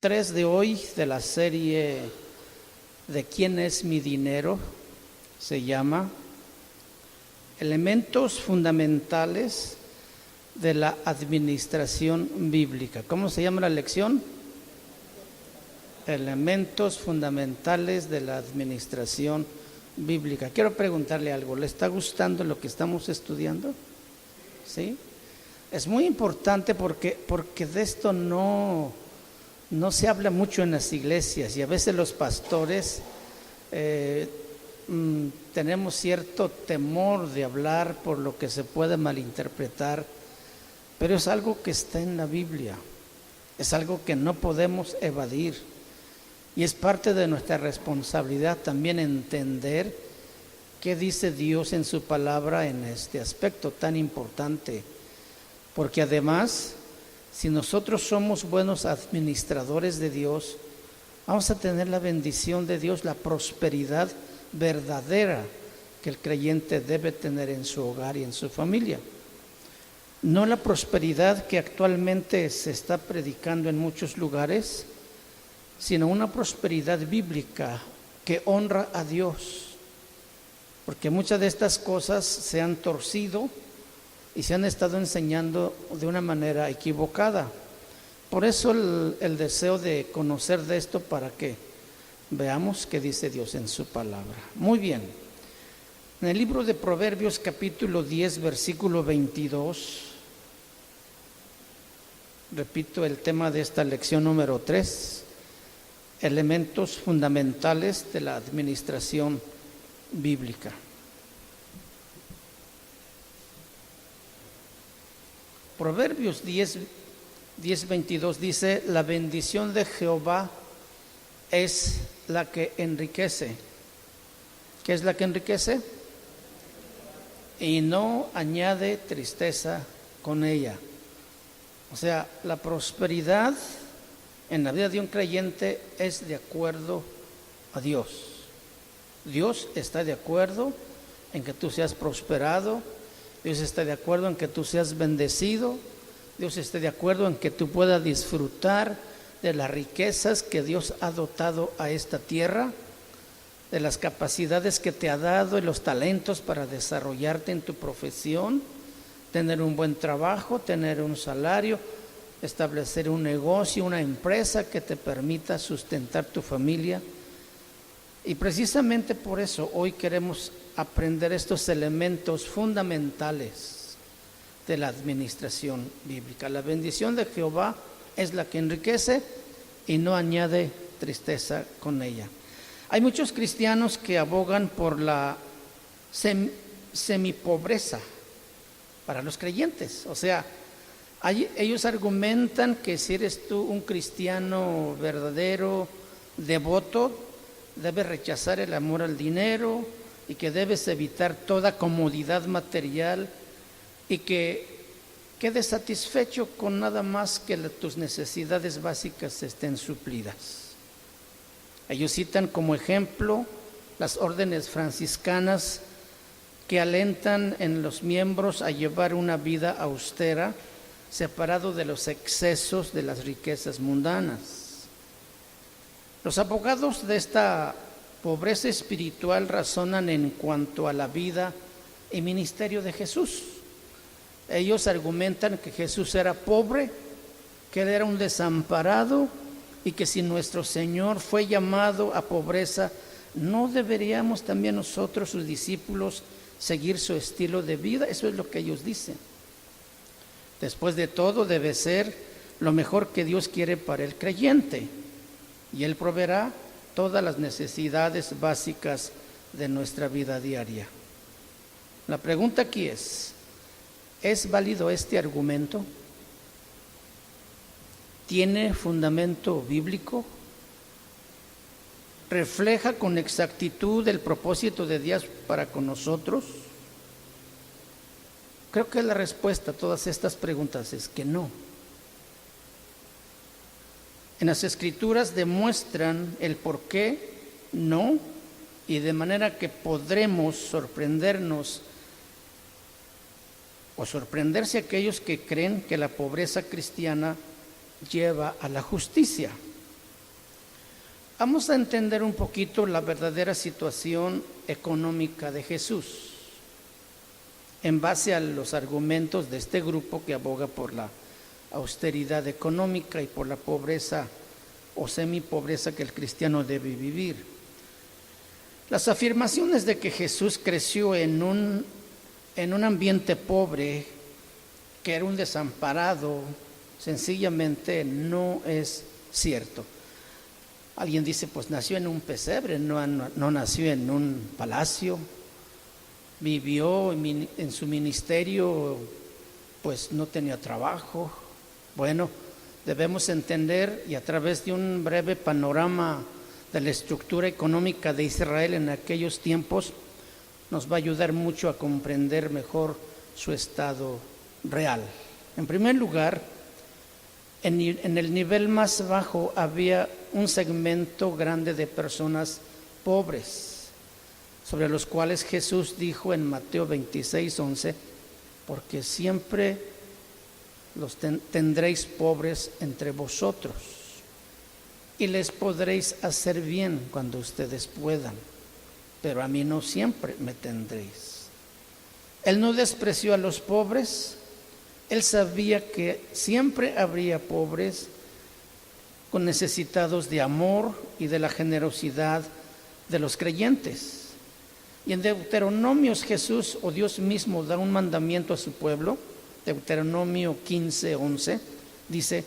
3 de hoy de la serie de ¿Quién es mi dinero? Se llama Elementos fundamentales de la administración bíblica. ¿Cómo se llama la lección? Elementos fundamentales de la administración bíblica. Quiero preguntarle algo, ¿le está gustando lo que estamos estudiando? ¿Sí? Es muy importante porque de esto no se habla mucho en las iglesias y a veces los pastores tenemos cierto temor de hablar por lo que se puede malinterpretar, pero es algo que está en la Biblia, es algo que no podemos evadir y es parte de nuestra responsabilidad también entender qué dice Dios en su palabra en este aspecto tan importante, porque además, si nosotros somos buenos administradores de Dios, vamos a tener la bendición de Dios, la prosperidad verdadera que el creyente debe tener en su hogar y en su familia. No la prosperidad que actualmente se está predicando en muchos lugares, sino una prosperidad bíblica que honra a Dios. Porque muchas de estas cosas se han torcido y se han estado enseñando de una manera equivocada. Por eso el deseo de conocer de esto para que veamos qué dice Dios en su palabra. Muy bien. En el libro de Proverbios capítulo 10 versículo 22, repito el tema de esta lección número 3, elementos fundamentales de la administración bíblica. Proverbios 10:22 dice: la bendición de Jehová es la que enriquece. ¿Qué es la que enriquece? Y no añade tristeza con ella. O sea, la prosperidad en la vida de un creyente es de acuerdo a Dios. Dios está de acuerdo en que tú seas prosperado. Dios está de acuerdo en que tú seas bendecido. Dios está de acuerdo en que tú puedas disfrutar de las riquezas que Dios ha dotado a esta tierra, de las capacidades que te ha dado y los talentos para desarrollarte en tu profesión, tener un buen trabajo, tener un salario, establecer un negocio, una empresa que te permita sustentar tu familia. Y precisamente por eso hoy queremos aprender estos elementos fundamentales de la administración bíblica. La bendición de Jehová es la que enriquece y no añade tristeza con ella. Hay muchos cristianos que abogan por la semipobreza para los creyentes. O sea, ellos argumentan que si eres tú un cristiano verdadero, devoto, debes rechazar el amor al dinero y que debes evitar toda comodidad material y que quedes satisfecho con nada más que tus necesidades básicas estén suplidas. Ellos citan como ejemplo las órdenes franciscanas que alentan en los miembros a llevar una vida austera, separado de los excesos de las riquezas mundanas. Los abogados de esta pobreza espiritual razonan en cuanto a la vida y ministerio de Jesús. Ellos argumentan que Jesús era pobre, que él era un desamparado y que si nuestro Señor fue llamado a pobreza, ¿no deberíamos también nosotros, sus discípulos, seguir su estilo de vida? Eso es lo que ellos dicen. Después de todo, debe ser lo mejor que Dios quiere para el creyente. Y Él proveerá todas las necesidades básicas de nuestra vida diaria. La pregunta aquí ¿es válido este argumento? ¿Tiene fundamento bíblico? ¿Refleja con exactitud el propósito de Dios para con nosotros? Creo que la respuesta a todas estas preguntas es que no. En las Escrituras demuestran el por qué no, y de manera que podremos sorprendernos o sorprenderse aquellos que creen que la pobreza cristiana lleva a la justicia. Vamos a entender un poquito la verdadera situación económica de Jesús en base a los argumentos de este grupo que aboga por la austeridad económica y por la pobreza o semipobreza que el cristiano debe vivir. Las afirmaciones de que Jesús creció en un ambiente pobre, que era un desamparado, sencillamente no es cierto. Alguien dice, pues nació en un pesebre, no nació en un palacio. Vivió en su ministerio, pues no tenía trabajo. Bueno, debemos entender, y a través de un breve panorama de la estructura económica de Israel en aquellos tiempos, nos va a ayudar mucho a comprender mejor su estado real. En primer lugar, en el nivel más bajo había un segmento grande de personas pobres, sobre los cuales Jesús dijo en Mateo 26:11, porque siempre los tendréis pobres entre vosotros y les podréis hacer bien cuando ustedes puedan, pero a mí no siempre me tendréis. Él no despreció a los pobres, él sabía que siempre habría pobres con necesitados de amor y de la generosidad de los creyentes. Y en Deuteronomios Jesús o Dios mismo da un mandamiento a su pueblo. Deuteronomio 15:11 dice,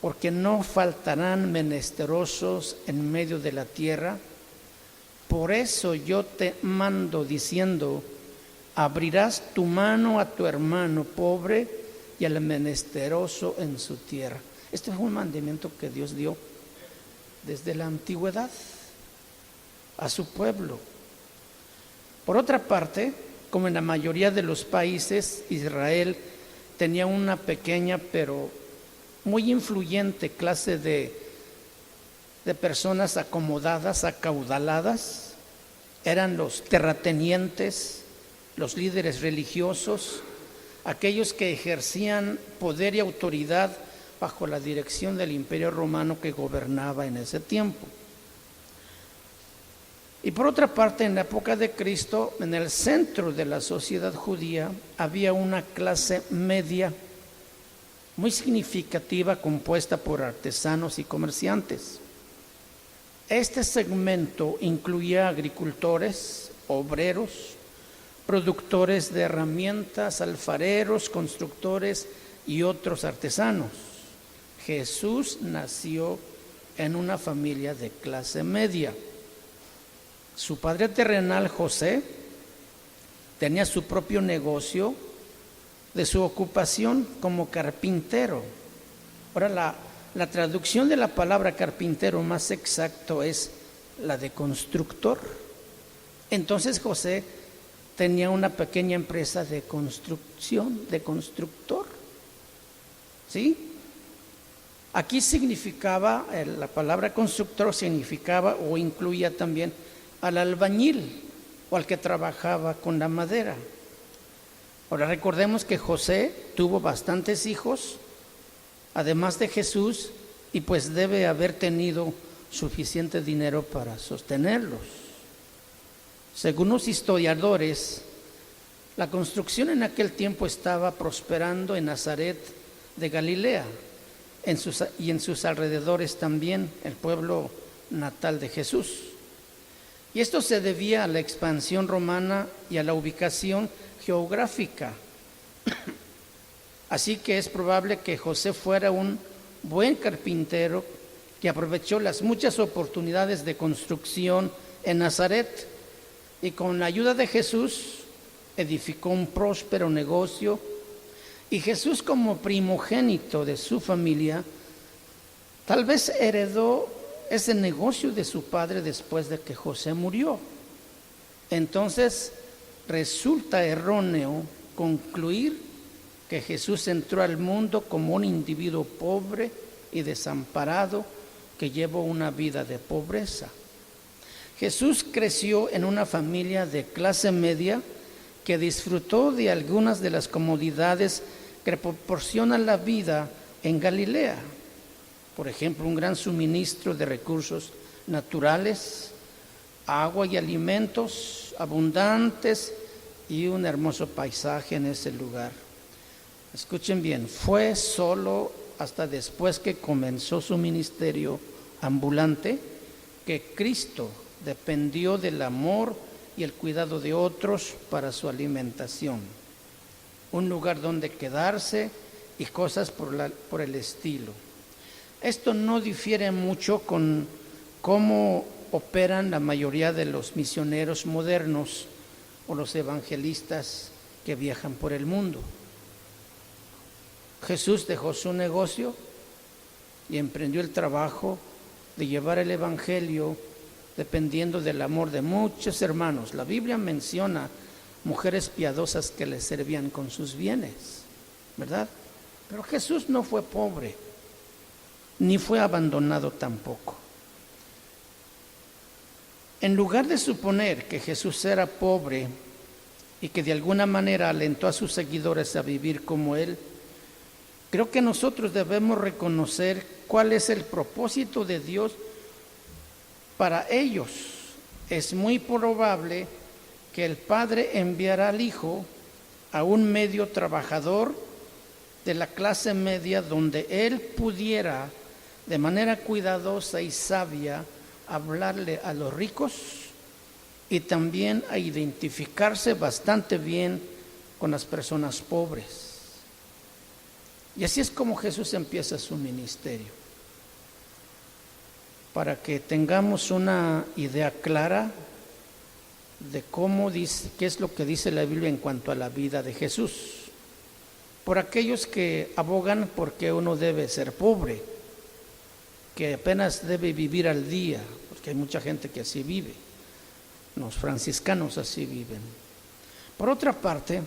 porque no faltarán menesterosos en medio de la tierra, por eso yo te mando diciendo, abrirás tu mano a tu hermano pobre y al menesteroso en su tierra. Este fue un mandamiento que Dios dio desde la antigüedad a su pueblo. Por otra parte, como en la mayoría de los países, Israel tenía una pequeña pero muy influyente clase de personas acomodadas, acaudaladas. Eran los terratenientes, los líderes religiosos, aquellos que ejercían poder y autoridad bajo la dirección del Imperio Romano que gobernaba en ese tiempo. Y por otra parte, en la época de Cristo, en el centro de la sociedad judía, había una clase media muy significativa compuesta por artesanos y comerciantes. Este segmento incluía agricultores, obreros, productores de herramientas, alfareros, constructores y otros artesanos. Jesús nació en una familia de clase media. Su padre terrenal, José, tenía su propio negocio de su ocupación como carpintero. Ahora, la traducción de la palabra carpintero más exacto es la de constructor. Entonces José tenía una pequeña empresa de construcción, de constructor. ¿Sí? Aquí significaba, la palabra constructor significaba o incluía también al albañil o al que trabajaba con la madera. Ahora recordemos que José tuvo bastantes hijos, además de Jesús, y pues debe haber tenido suficiente dinero para sostenerlos. Según los historiadores, la construcción en aquel tiempo estaba prosperando en Nazaret de Galilea y en sus alrededores también, el pueblo natal de Jesús. Y esto se debía a la expansión romana y a la ubicación geográfica. Así que es probable que José fuera un buen carpintero que aprovechó las muchas oportunidades de construcción en Nazaret y con la ayuda de Jesús edificó un próspero negocio. Y Jesús, como primogénito de su familia, tal vez heredó ese negocio de su padre después de que José murió. Entonces resulta erróneo concluir que Jesús entró al mundo como un individuo pobre y desamparado que llevó una vida de pobreza. Jesús creció en una familia de clase media que disfrutó de algunas de las comodidades que proporciona la vida en Galilea. Por ejemplo, un gran suministro de recursos naturales, agua y alimentos abundantes y un hermoso paisaje en ese lugar. Escuchen bien, fue solo hasta después que comenzó su ministerio ambulante que Cristo dependió del amor y el cuidado de otros para su alimentación, un lugar donde quedarse y cosas por el estilo. Esto no difiere mucho con cómo operan la mayoría de los misioneros modernos o los evangelistas que viajan por el mundo. Jesús dejó su negocio y emprendió el trabajo de llevar el evangelio dependiendo del amor de muchos hermanos. La Biblia menciona mujeres piadosas que le servían con sus bienes, ¿verdad? Pero Jesús no fue pobre, ni fue abandonado tampoco. En lugar de suponer que Jesús era pobre y que de alguna manera alentó a sus seguidores a vivir como Él, creo que nosotros debemos reconocer cuál es el propósito de Dios para ellos. Es muy probable que el Padre enviara al Hijo a un medio trabajador de la clase media donde Él pudiera de manera cuidadosa y sabia hablarle a los ricos y también a identificarse bastante bien con las personas pobres. Y así es como Jesús empieza su ministerio. Para que tengamos una idea clara de qué es lo que dice la Biblia en cuanto a la vida de Jesús. Por aquellos que abogan porque uno debe ser pobre, que apenas debe vivir al día, porque hay mucha gente que así vive. Los franciscanos así viven. Por otra parte,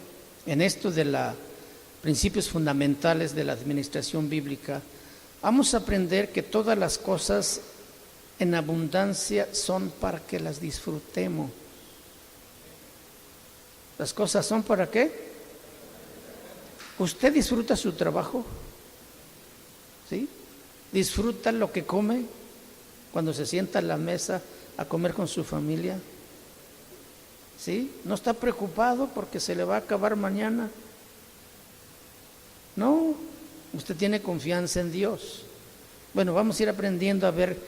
en esto de los principios fundamentales de la administración bíblica, vamos a aprender que todas las cosas en abundancia son para que las disfrutemos. ¿Las cosas son para qué? ¿Usted disfruta su trabajo? ¿Sí? ¿Disfruta lo que come cuando se sienta a la mesa a comer con su familia? ¿Sí? ¿No está preocupado porque se le va a acabar mañana? No, usted tiene confianza en Dios. Bueno, vamos a ir aprendiendo a ver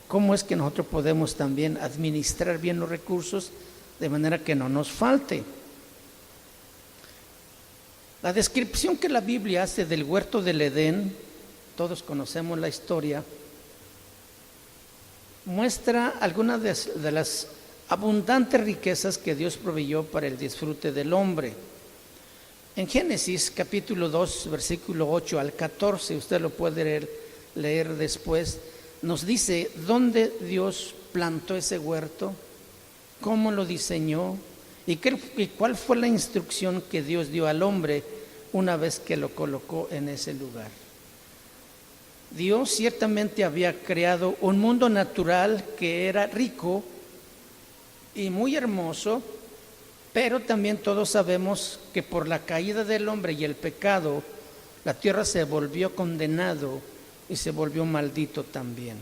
cómo es que nosotros podemos también administrar bien los recursos de manera que no nos falte. La descripción que la Biblia hace del huerto del Edén, todos conocemos la historia, muestra algunas de las abundantes riquezas que Dios proveyó para el disfrute del hombre. En Génesis capítulo 2, versículo 8 al 14, usted lo puede leer después, nos dice dónde Dios plantó ese huerto, cómo lo diseñó y cuál fue la instrucción que Dios dio al hombre una vez que lo colocó en ese lugar. Dios ciertamente había creado un mundo natural que era rico y muy hermoso, pero también todos sabemos que por la caída del hombre y el pecado, la tierra se volvió condenado y se volvió maldito también.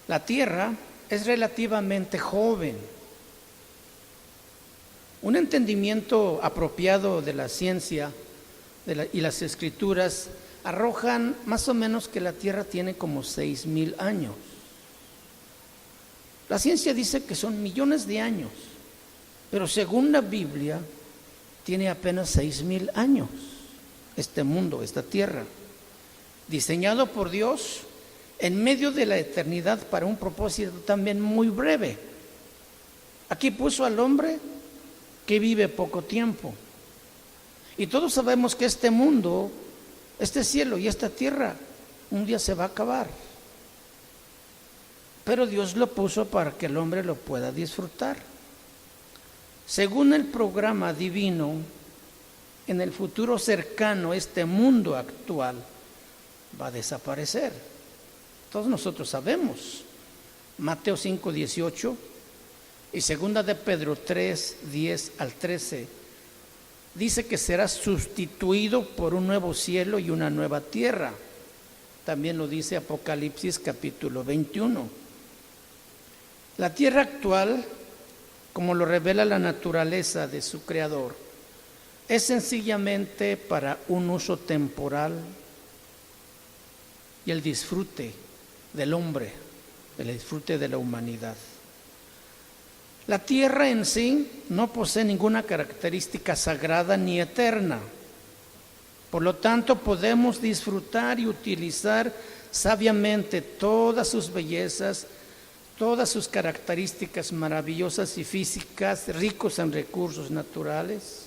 La tierra es relativamente joven. Un entendimiento apropiado de la ciencia y las escrituras arrojan más o menos que la tierra tiene como 6,000 años. La ciencia dice que son millones de años, pero según la Biblia tiene apenas 6,000 años este mundo, esta tierra, diseñado por Dios en medio de la eternidad para un propósito también muy breve. Aquí puso al hombre que vive poco tiempo. Y todos sabemos que este mundo, este cielo y esta tierra, un día se va a acabar. Pero Dios lo puso para que el hombre lo pueda disfrutar. Según el programa divino, en el futuro cercano, este mundo actual va a desaparecer. Todos nosotros sabemos. Mateo 5:18 y segunda de Pedro 3:10 al 13 dice que será sustituido por un nuevo cielo y una nueva tierra. También lo dice Apocalipsis capítulo 21. La tierra actual, como lo revela la naturaleza de su creador, es sencillamente para un uso temporal y el disfrute del hombre, el disfrute de la humanidad. La tierra en sí no posee ninguna característica sagrada ni eterna. Por lo tanto, podemos disfrutar y utilizar sabiamente todas sus bellezas, todas sus características maravillosas y físicas, ricos en recursos naturales.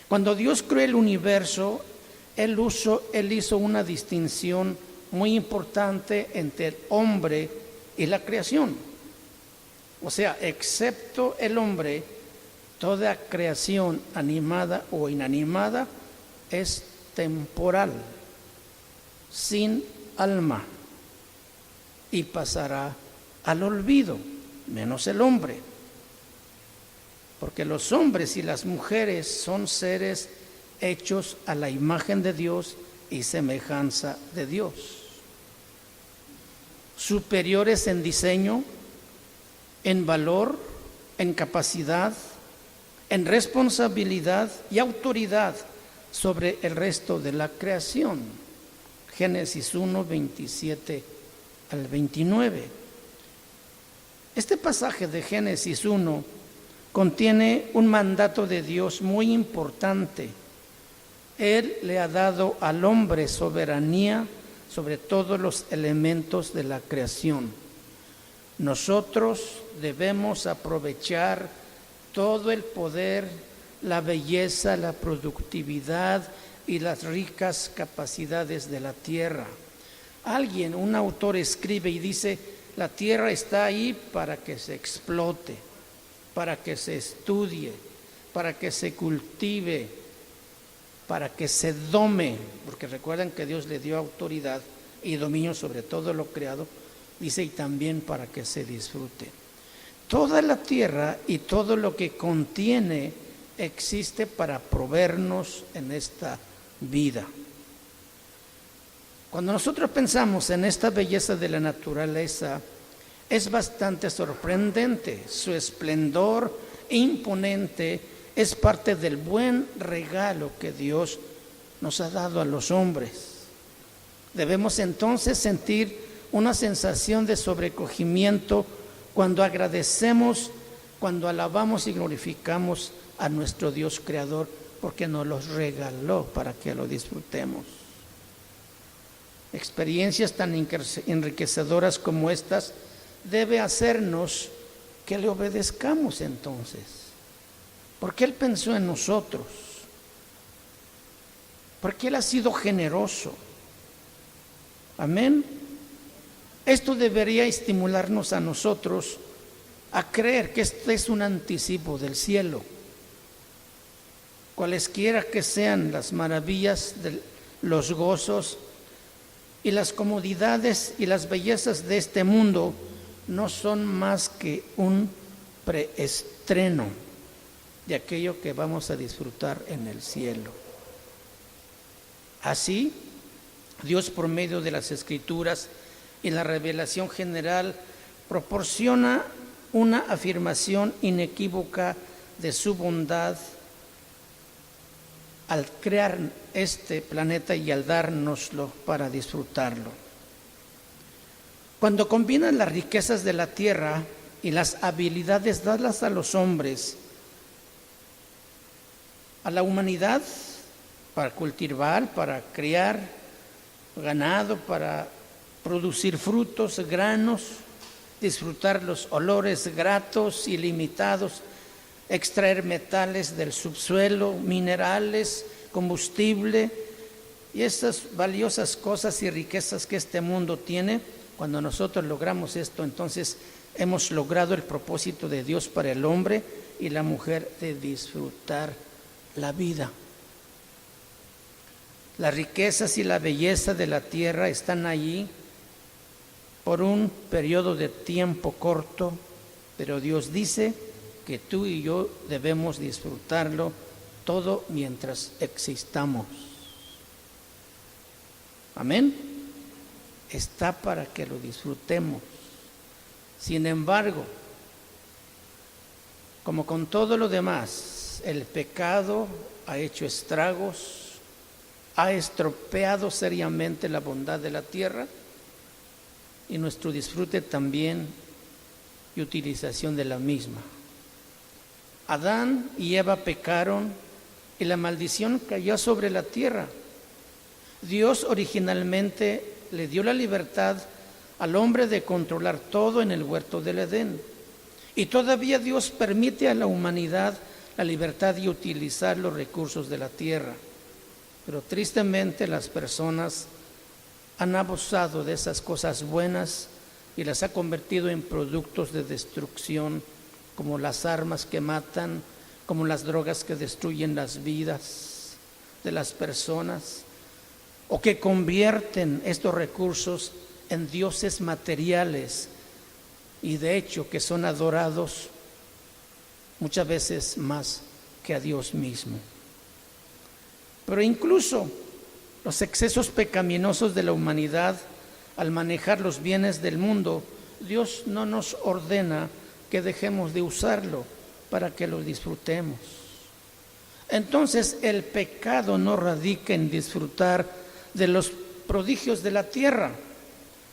Cuando Dios creó el universo, Él hizo una distinción muy importante entre el hombre y la creación. O sea, excepto el hombre, toda creación animada o inanimada es temporal, sin alma, y pasará al olvido, menos el hombre. Porque los hombres y las mujeres son seres hechos a la imagen de Dios y semejanza de Dios. Superiores en diseño, en valor, en capacidad, en responsabilidad y autoridad sobre el resto de la creación. Génesis 1, 27 al 29. Este pasaje de Génesis 1 contiene un mandato de Dios muy importante. Él le ha dado al hombre soberanía sobre todos los elementos de la creación. Nosotros debemos aprovechar todo el poder, la belleza, la productividad y las ricas capacidades de la tierra. Un autor escribe y dice, la tierra está ahí para que se explote, para que se estudie, para que se cultive, para que se dome, porque recuerdan que Dios le dio autoridad y dominio sobre todo lo creado, dice, y también para que se disfrute. Toda la tierra y todo lo que contiene existe para proveernos en esta vida. Cuando nosotros pensamos en esta belleza de la naturaleza, es bastante sorprendente. Su esplendor imponente es parte del buen regalo que Dios nos ha dado a los hombres. Debemos entonces sentir una sensación de sobrecogimiento cuando agradecemos, cuando alabamos y glorificamos a nuestro Dios creador, porque nos los regaló para que lo disfrutemos. Experiencias tan enriquecedoras como estas debe hacernos que le obedezcamos entonces, porque Él pensó en nosotros, porque Él ha sido generoso. Amén. Esto debería estimularnos a nosotros a creer que este es un anticipo del cielo. Cualesquiera que sean las maravillas, los gozos y las comodidades y las bellezas de este mundo, no son más que un preestreno de aquello que vamos a disfrutar en el cielo. Así, Dios, por medio de las Escrituras y la revelación general, proporciona una afirmación inequívoca de su bondad al crear este planeta y al dárnoslo para disfrutarlo. Cuando combinan las riquezas de la tierra y las habilidades dadas a los hombres, a la humanidad, para cultivar, para criar ganado, para producir frutos, granos, disfrutar los olores gratos, ilimitados, extraer metales del subsuelo, minerales, combustible y esas valiosas cosas y riquezas que este mundo tiene. Cuando nosotros logramos esto, entonces hemos logrado el propósito de Dios para el hombre y la mujer de disfrutar la vida. Las riquezas y la belleza de la tierra están allí por un periodo de tiempo corto, pero Dios dice que tú y yo debemos disfrutarlo todo mientras existamos. Amén. Está para que lo disfrutemos. Sin embargo, como con todo lo demás, el pecado ha hecho estragos, ha estropeado seriamente la bondad de la tierra y nuestro disfrute también y utilización de la misma. Adán y Eva pecaron y la maldición cayó sobre la tierra. Dios originalmente le dio la libertad al hombre de controlar todo en el huerto del Edén. Y todavía Dios permite a la humanidad la libertad de utilizar los recursos de la tierra. Pero tristemente las personas han abusado de esas cosas buenas y las ha convertido en productos de destrucción, como las armas que matan, como las drogas que destruyen las vidas de las personas, o que convierten estos recursos en dioses materiales y de hecho que son adorados muchas veces más que a Dios mismo. Pero incluso los excesos pecaminosos de la humanidad al manejar los bienes del mundo, Dios no nos ordena que dejemos de usarlo para que lo disfrutemos. Entonces el pecado no radica en disfrutar de los prodigios de la tierra.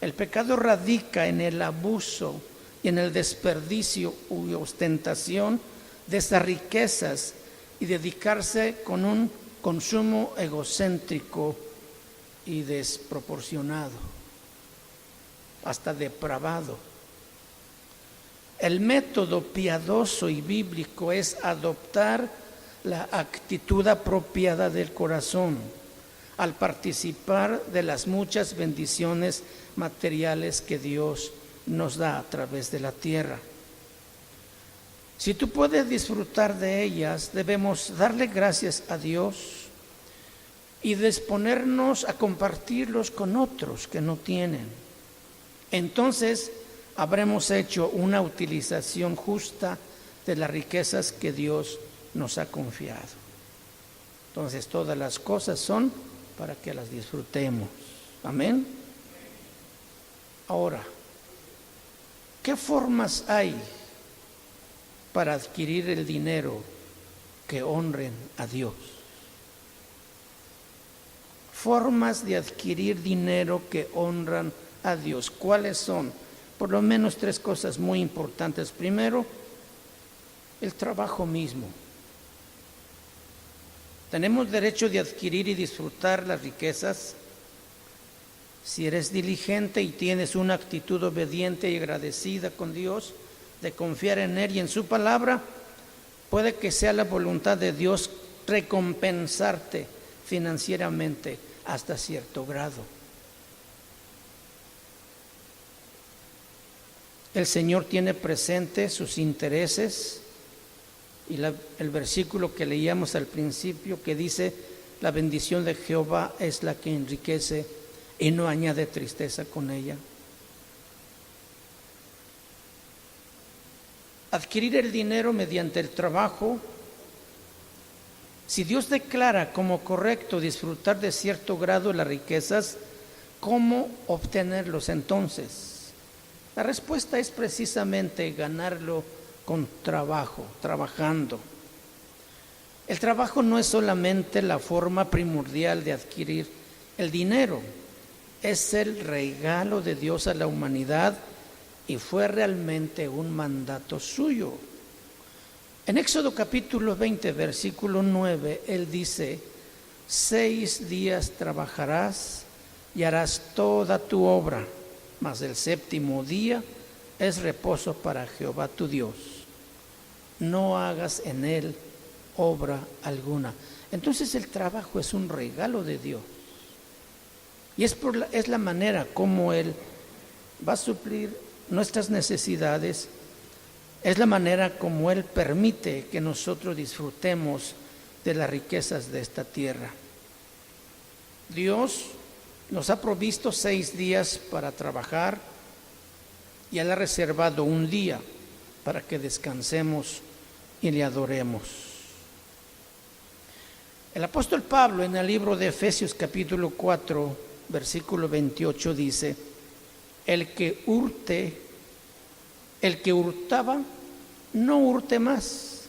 El pecado radica en el abuso y en el desperdicio y ostentación de esas riquezas y dedicarse con un consumo egocéntrico y desproporcionado, hasta depravado. El método piadoso y bíblico es adoptar la actitud apropiada del corazón al participar de las muchas bendiciones materiales que Dios nos da a través de la tierra. Si tú puedes disfrutar de ellas, debemos darle gracias a Dios y disponernos a compartirlos con otros que no tienen. Entonces habremos hecho una utilización justa de las riquezas que Dios nos ha confiado. Entonces todas las cosas son para que las disfrutemos. Amén. Ahora, ¿qué formas hay para adquirir el dinero que honren a Dios? Formas de adquirir dinero que honran a Dios. ¿Cuáles son? Por lo menos 3 cosas muy importantes. Primero, el trabajo mismo. Tenemos derecho de adquirir y disfrutar las riquezas si eres diligente y tienes una actitud obediente y agradecida con Dios, de confiar en Él y en su palabra. Puede que sea la voluntad de Dios recompensarte financieramente hasta cierto grado. El Señor tiene presente sus intereses y el versículo que leíamos al principio que dice: la bendición de Jehová es la que enriquece y no añade tristeza con ella. Adquirir el dinero mediante el trabajo. Si Dios declara como correcto disfrutar de cierto grado de las riquezas, ¿cómo obtenerlos entonces? La respuesta es precisamente ganarlo con trabajo, trabajando. El trabajo no es solamente la forma primordial de adquirir el dinero, es el regalo de Dios a la humanidad y fue realmente un mandato suyo. En Éxodo capítulo 20, versículo 9, Él dice: 6 días trabajarás y harás toda tu obra, mas el 7º día es reposo para Jehová tu Dios. No hagas en él obra alguna. Entonces el trabajo es un regalo de Dios. Y es la manera como Él va a suplir nuestras necesidades. Es la manera como Él permite que nosotros disfrutemos de las riquezas de esta tierra. Dios nos ha provisto 6 días para trabajar y Él ha reservado un día para que descansemos y le adoremos. El apóstol Pablo en el libro de Efesios capítulo 4, versículo 28 dice: el que hurte El que hurtaba, no hurte más,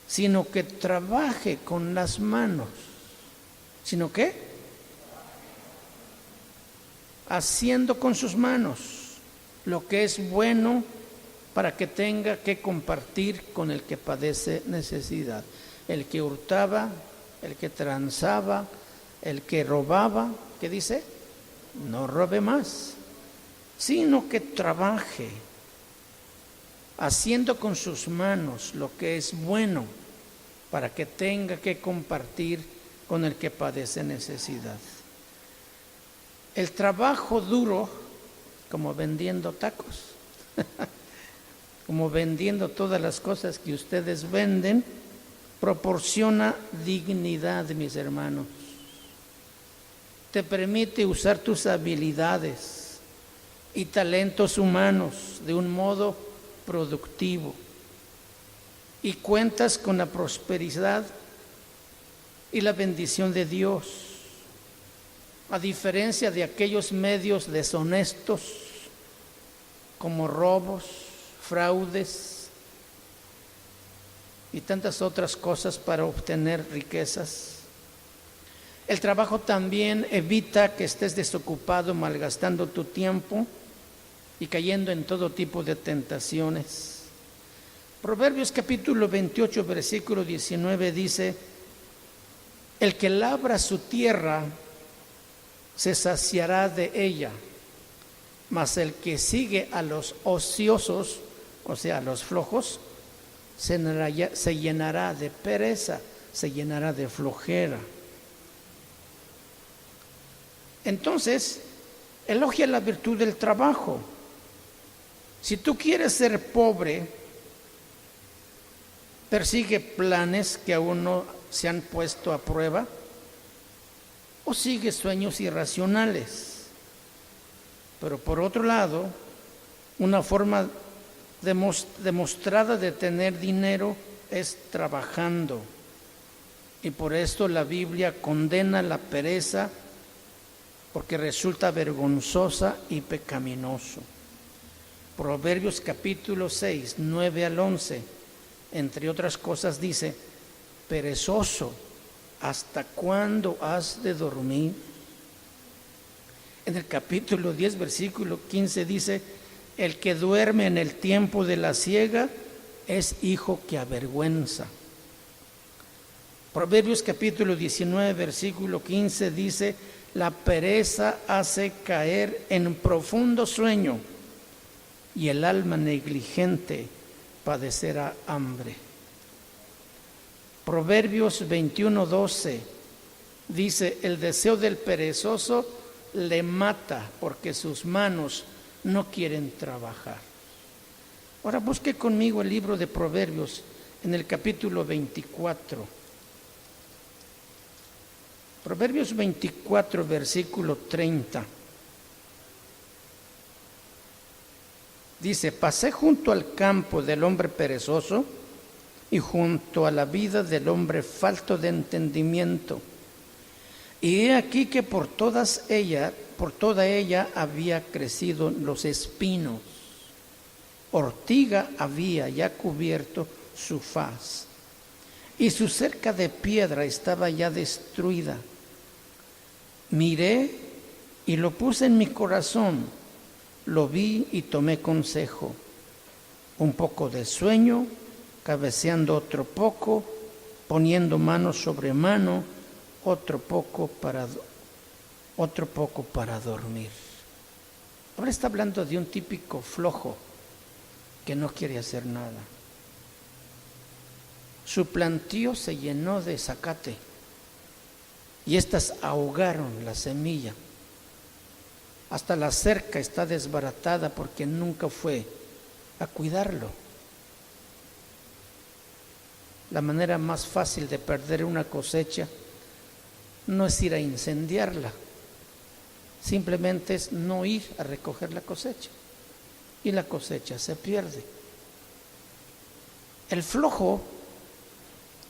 sino que trabaje con las manos. ¿Sino qué? Haciendo con sus manos lo que es bueno para que tenga que compartir con el que padece necesidad. El que hurtaba, el que transaba, el que robaba, ¿qué dice? No robe más, sino que trabaje, haciendo con sus manos lo que es bueno para que tenga que compartir con el que padece necesidad. El trabajo duro, como vendiendo tacos, como vendiendo todas las cosas que ustedes venden, proporciona dignidad, mis hermanos. Te permite usar tus habilidades y talentos humanos de un modo productivo y cuentas con la prosperidad y la bendición de Dios, a diferencia de aquellos medios deshonestos como robos, fraudes y tantas otras cosas para obtener riquezas. El trabajo también evita que estés desocupado, malgastando tu tiempo y cayendo en todo tipo de tentaciones. Proverbios capítulo 28, versículo 19 dice: el que labra su tierra se saciará de ella, mas el que sigue a los ociosos, o sea, a los flojos, se llenará de pereza, se llenará de flojera. Entonces, elogia la virtud del trabajo. Si tú quieres ser pobre, persigue planes que aún no se han puesto a prueba, o sigue sueños irracionales. Pero por otro lado, una forma demostrada de tener dinero es trabajando. Y por esto la Biblia condena la pereza, porque resulta vergonzosa y pecaminoso. Proverbios capítulo 6, 9 al 11, entre otras cosas dice: perezoso, ¿hasta cuándo has de dormir? En el capítulo 10, versículo 15 dice: el que duerme en el tiempo de la siega es hijo que avergüenza. Proverbios capítulo 19, versículo 15 dice: la pereza hace caer en profundo sueño y el alma negligente padecerá hambre. Proverbios 21, 12 dice: el deseo del perezoso le mata, porque sus manos no quieren trabajar. Ahora busque conmigo el libro de Proverbios en el capítulo 24. Proverbios 24, versículo 30. Dice: pasé junto al campo del hombre perezoso y junto a la vida del hombre falto de entendimiento. Y he aquí que por toda ella había crecido los espinos. Ortiga había ya cubierto su faz, y su cerca de piedra estaba ya destruida. Miré y lo puse en mi corazón, lo vi y tomé consejo. Un poco de sueño, cabeceando otro poco, poniendo mano sobre mano, otro poco para dormir. Ahora está hablando de un típico flojo que no quiere hacer nada. Su plantío se llenó de zacate y estas ahogaron la semilla. Hasta la cerca está desbaratada porque nunca fue a cuidarlo. La manera más fácil de perder una cosecha no es ir a incendiarla, simplemente es no ir a recoger la cosecha y la cosecha se pierde. El flojo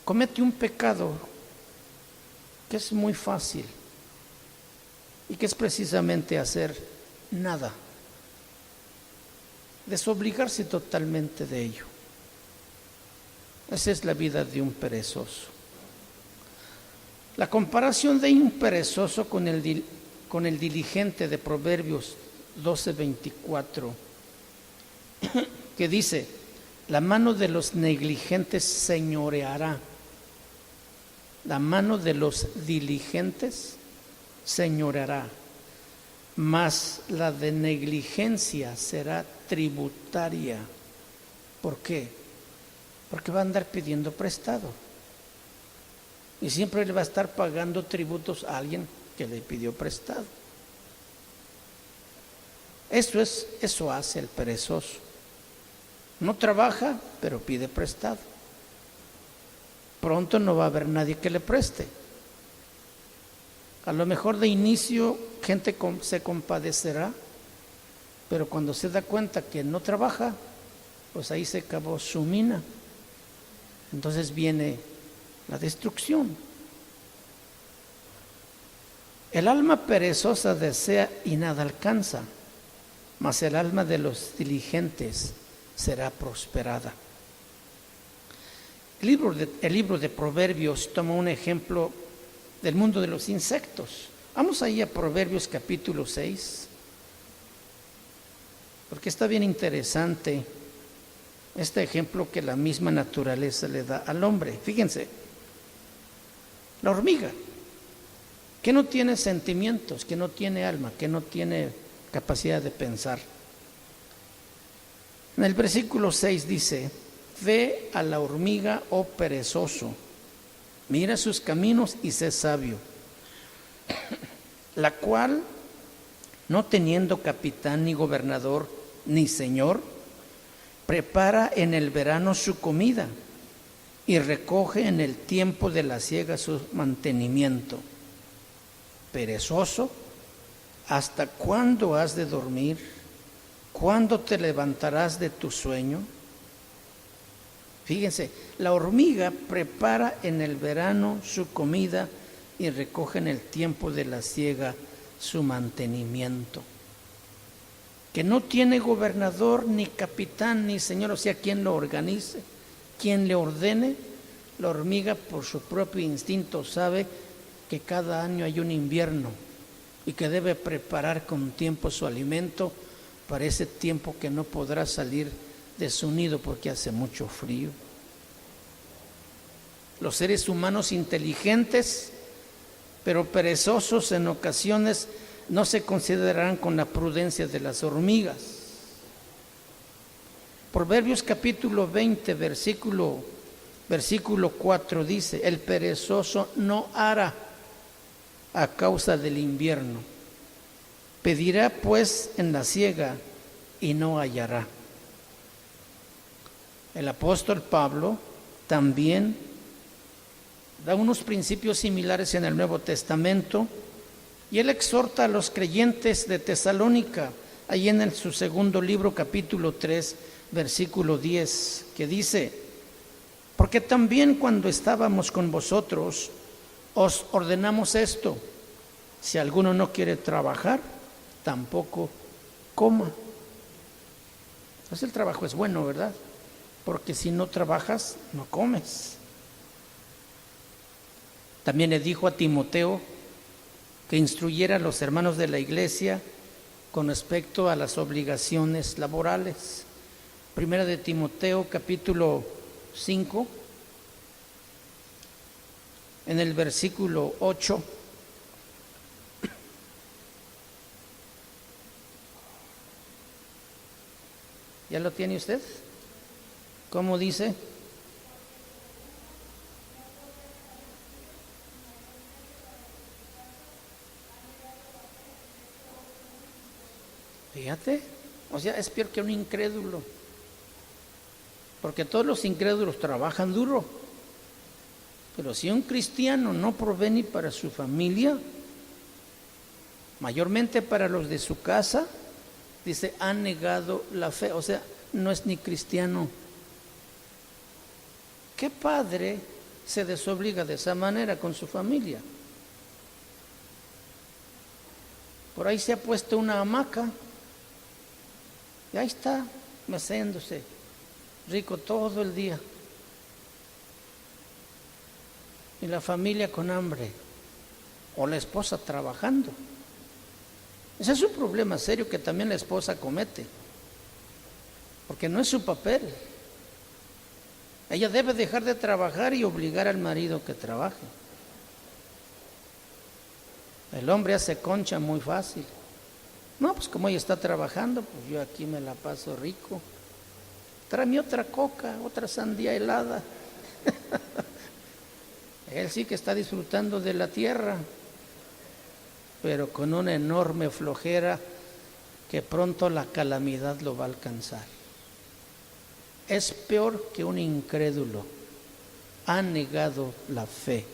comete un pecado que es muy fácil y que es precisamente hacer nada. desobligarse totalmente de ello. Esa es la vida de un perezoso. La comparación de un perezoso con el diligente de Proverbios 12:24, que dice: la mano de los negligentes señoreará. La mano de los diligentes señoreará, mas la de negligencia será tributaria. ¿Por qué? Porque va a andar pidiendo prestado. Y siempre le va a estar pagando tributos a alguien que le pidió prestado. Eso hace el perezoso. No trabaja, pero pide prestado. Pronto no va a haber nadie que le preste. A lo mejor de inicio gente se compadecerá, pero cuando se da cuenta que no trabaja, pues ahí se acabó su mina. Entonces viene la destrucción. El alma perezosa desea y nada alcanza, mas el alma de los diligentes será prosperada. El libro de Proverbios toma un ejemplo del mundo de los insectos. Vamos ahí a Proverbios capítulo 6, porque está bien interesante este ejemplo que la misma naturaleza le da al hombre. Fíjense, la hormiga, que no tiene sentimientos, que no tiene alma, que no tiene capacidad de pensar. En el versículo 6 dice: ve a la hormiga, oh perezoso, mira sus caminos y sé sabio, la cual, no teniendo capitán ni gobernador ni señor, prepara en el verano su comida y recoge en el tiempo de la siega su mantenimiento. Perezoso, ¿hasta cuándo has de dormir? ¿Cuándo te levantarás de tu sueño? Fíjense, la hormiga prepara en el verano su comida y recoge en el tiempo de la siega su mantenimiento. Que no tiene gobernador, ni capitán, ni señor, o sea, quien lo organice, quien le ordene. La hormiga por su propio instinto sabe que cada año hay un invierno y que debe preparar con tiempo su alimento para ese tiempo que no podrá salir de su nido porque hace mucho frío. Los seres humanos inteligentes, pero perezosos en ocasiones, no se considerarán con la prudencia de las hormigas. Proverbios capítulo 20, versículo 4 dice: el perezoso no hará a causa del invierno, pedirá pues en la siega y no hallará. El apóstol Pablo también da unos principios similares en el Nuevo Testamento, y él exhorta a los creyentes de Tesalónica, ahí en su segundo libro, capítulo 3, versículo 10, que dice: porque también cuando estábamos con vosotros os ordenamos esto: si alguno no quiere trabajar, tampoco coma. Pues el trabajo es bueno, ¿verdad? Porque si no trabajas, no comes. También le dijo a Timoteo que instruyera a los hermanos de la iglesia con respecto a las obligaciones laborales. Primera de Timoteo, capítulo 5, en el versículo 8. ¿Ya lo tiene usted? ¿Cómo dice? Fíjate, o sea, es peor que un incrédulo, porque todos los incrédulos trabajan duro, pero si un cristiano no provee ni para su familia, mayormente para los de su casa, dice, ha negado la fe, o sea, no es ni cristiano. ¿Qué padre se desobliga de esa manera con su familia? Por ahí se ha puesto una hamaca y ahí está meciéndose rico todo el día. Y la familia con hambre, o la esposa trabajando. Ese es un problema serio que también la esposa comete, porque no es su papel. Ella debe dejar de trabajar y obligar al marido que trabaje. El hombre hace concha muy fácil. No, pues como ella está trabajando, pues yo aquí me la paso rico. Tráeme otra coca, otra sandía helada. Él sí que está disfrutando de la tierra, pero con una enorme flojera que pronto la calamidad lo va a alcanzar. Es peor que un incrédulo. Ha negado la fe.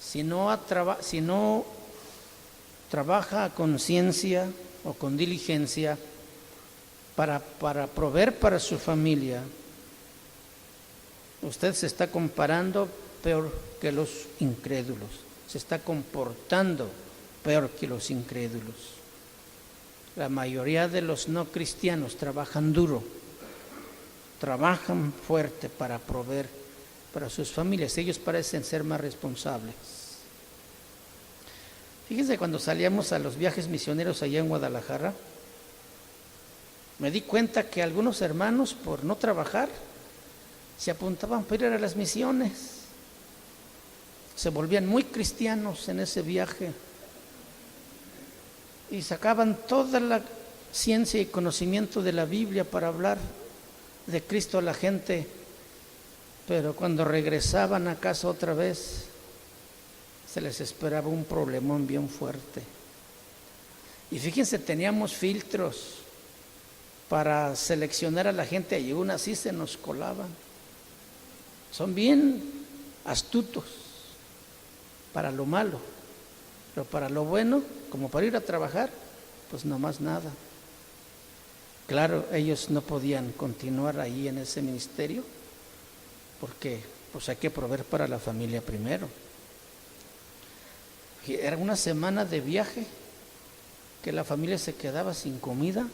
Si no trabaja a conciencia o con diligencia para proveer para su familia, usted se está comparando peor que los incrédulos, se está comportando peor que los incrédulos. La mayoría de los no cristianos trabajan duro, trabajan fuerte para proveer para sus familias. Ellos parecen ser más responsables. Fíjense, cuando salíamos a los viajes misioneros allá en Guadalajara, me di cuenta que algunos hermanos, por no trabajar, se apuntaban para ir a las misiones. Se volvían muy cristianos en ese viaje y sacaban toda la ciencia y conocimiento de la Biblia para hablar de Cristo a la gente, pero cuando regresaban a casa otra vez se les esperaba un problemón bien fuerte. Y fíjense, teníamos filtros para seleccionar a la gente y aún así se nos colaban. Son bien astutos para lo malo, pero para lo bueno, como para ir a trabajar, pues no más nada. Claro, ellos no podían continuar ahí en ese ministerio porque pues hay que proveer para la familia primero. Era una semana de viaje que la familia se quedaba sin comida.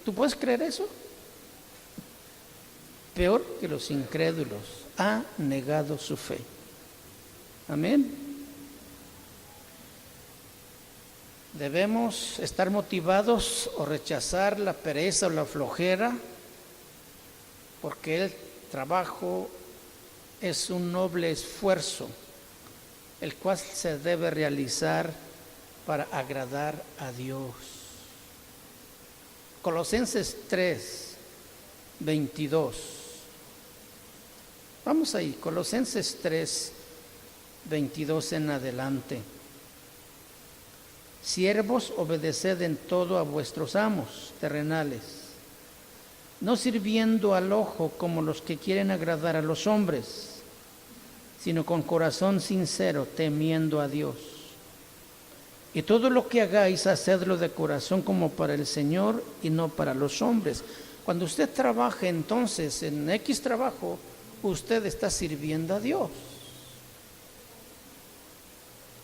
¿Tú puedes creer eso? Peor que los incrédulos, ha negado su fe. Amén. Debemos estar motivados o rechazar la pereza o la flojera, porque el trabajo es un noble esfuerzo, el cual se debe realizar para agradar a Dios. Colosenses 3, 22. Vamos ahí, Colosenses 3, 22 en adelante. Siervos, obedeced en todo a vuestros amos terrenales, no sirviendo al ojo como los que quieren agradar a los hombres, sino con corazón sincero, temiendo a Dios. Y todo lo que hagáis, hacedlo de corazón como para el Señor y no para los hombres. Cuando usted trabaje entonces en X trabajo, usted está sirviendo a Dios.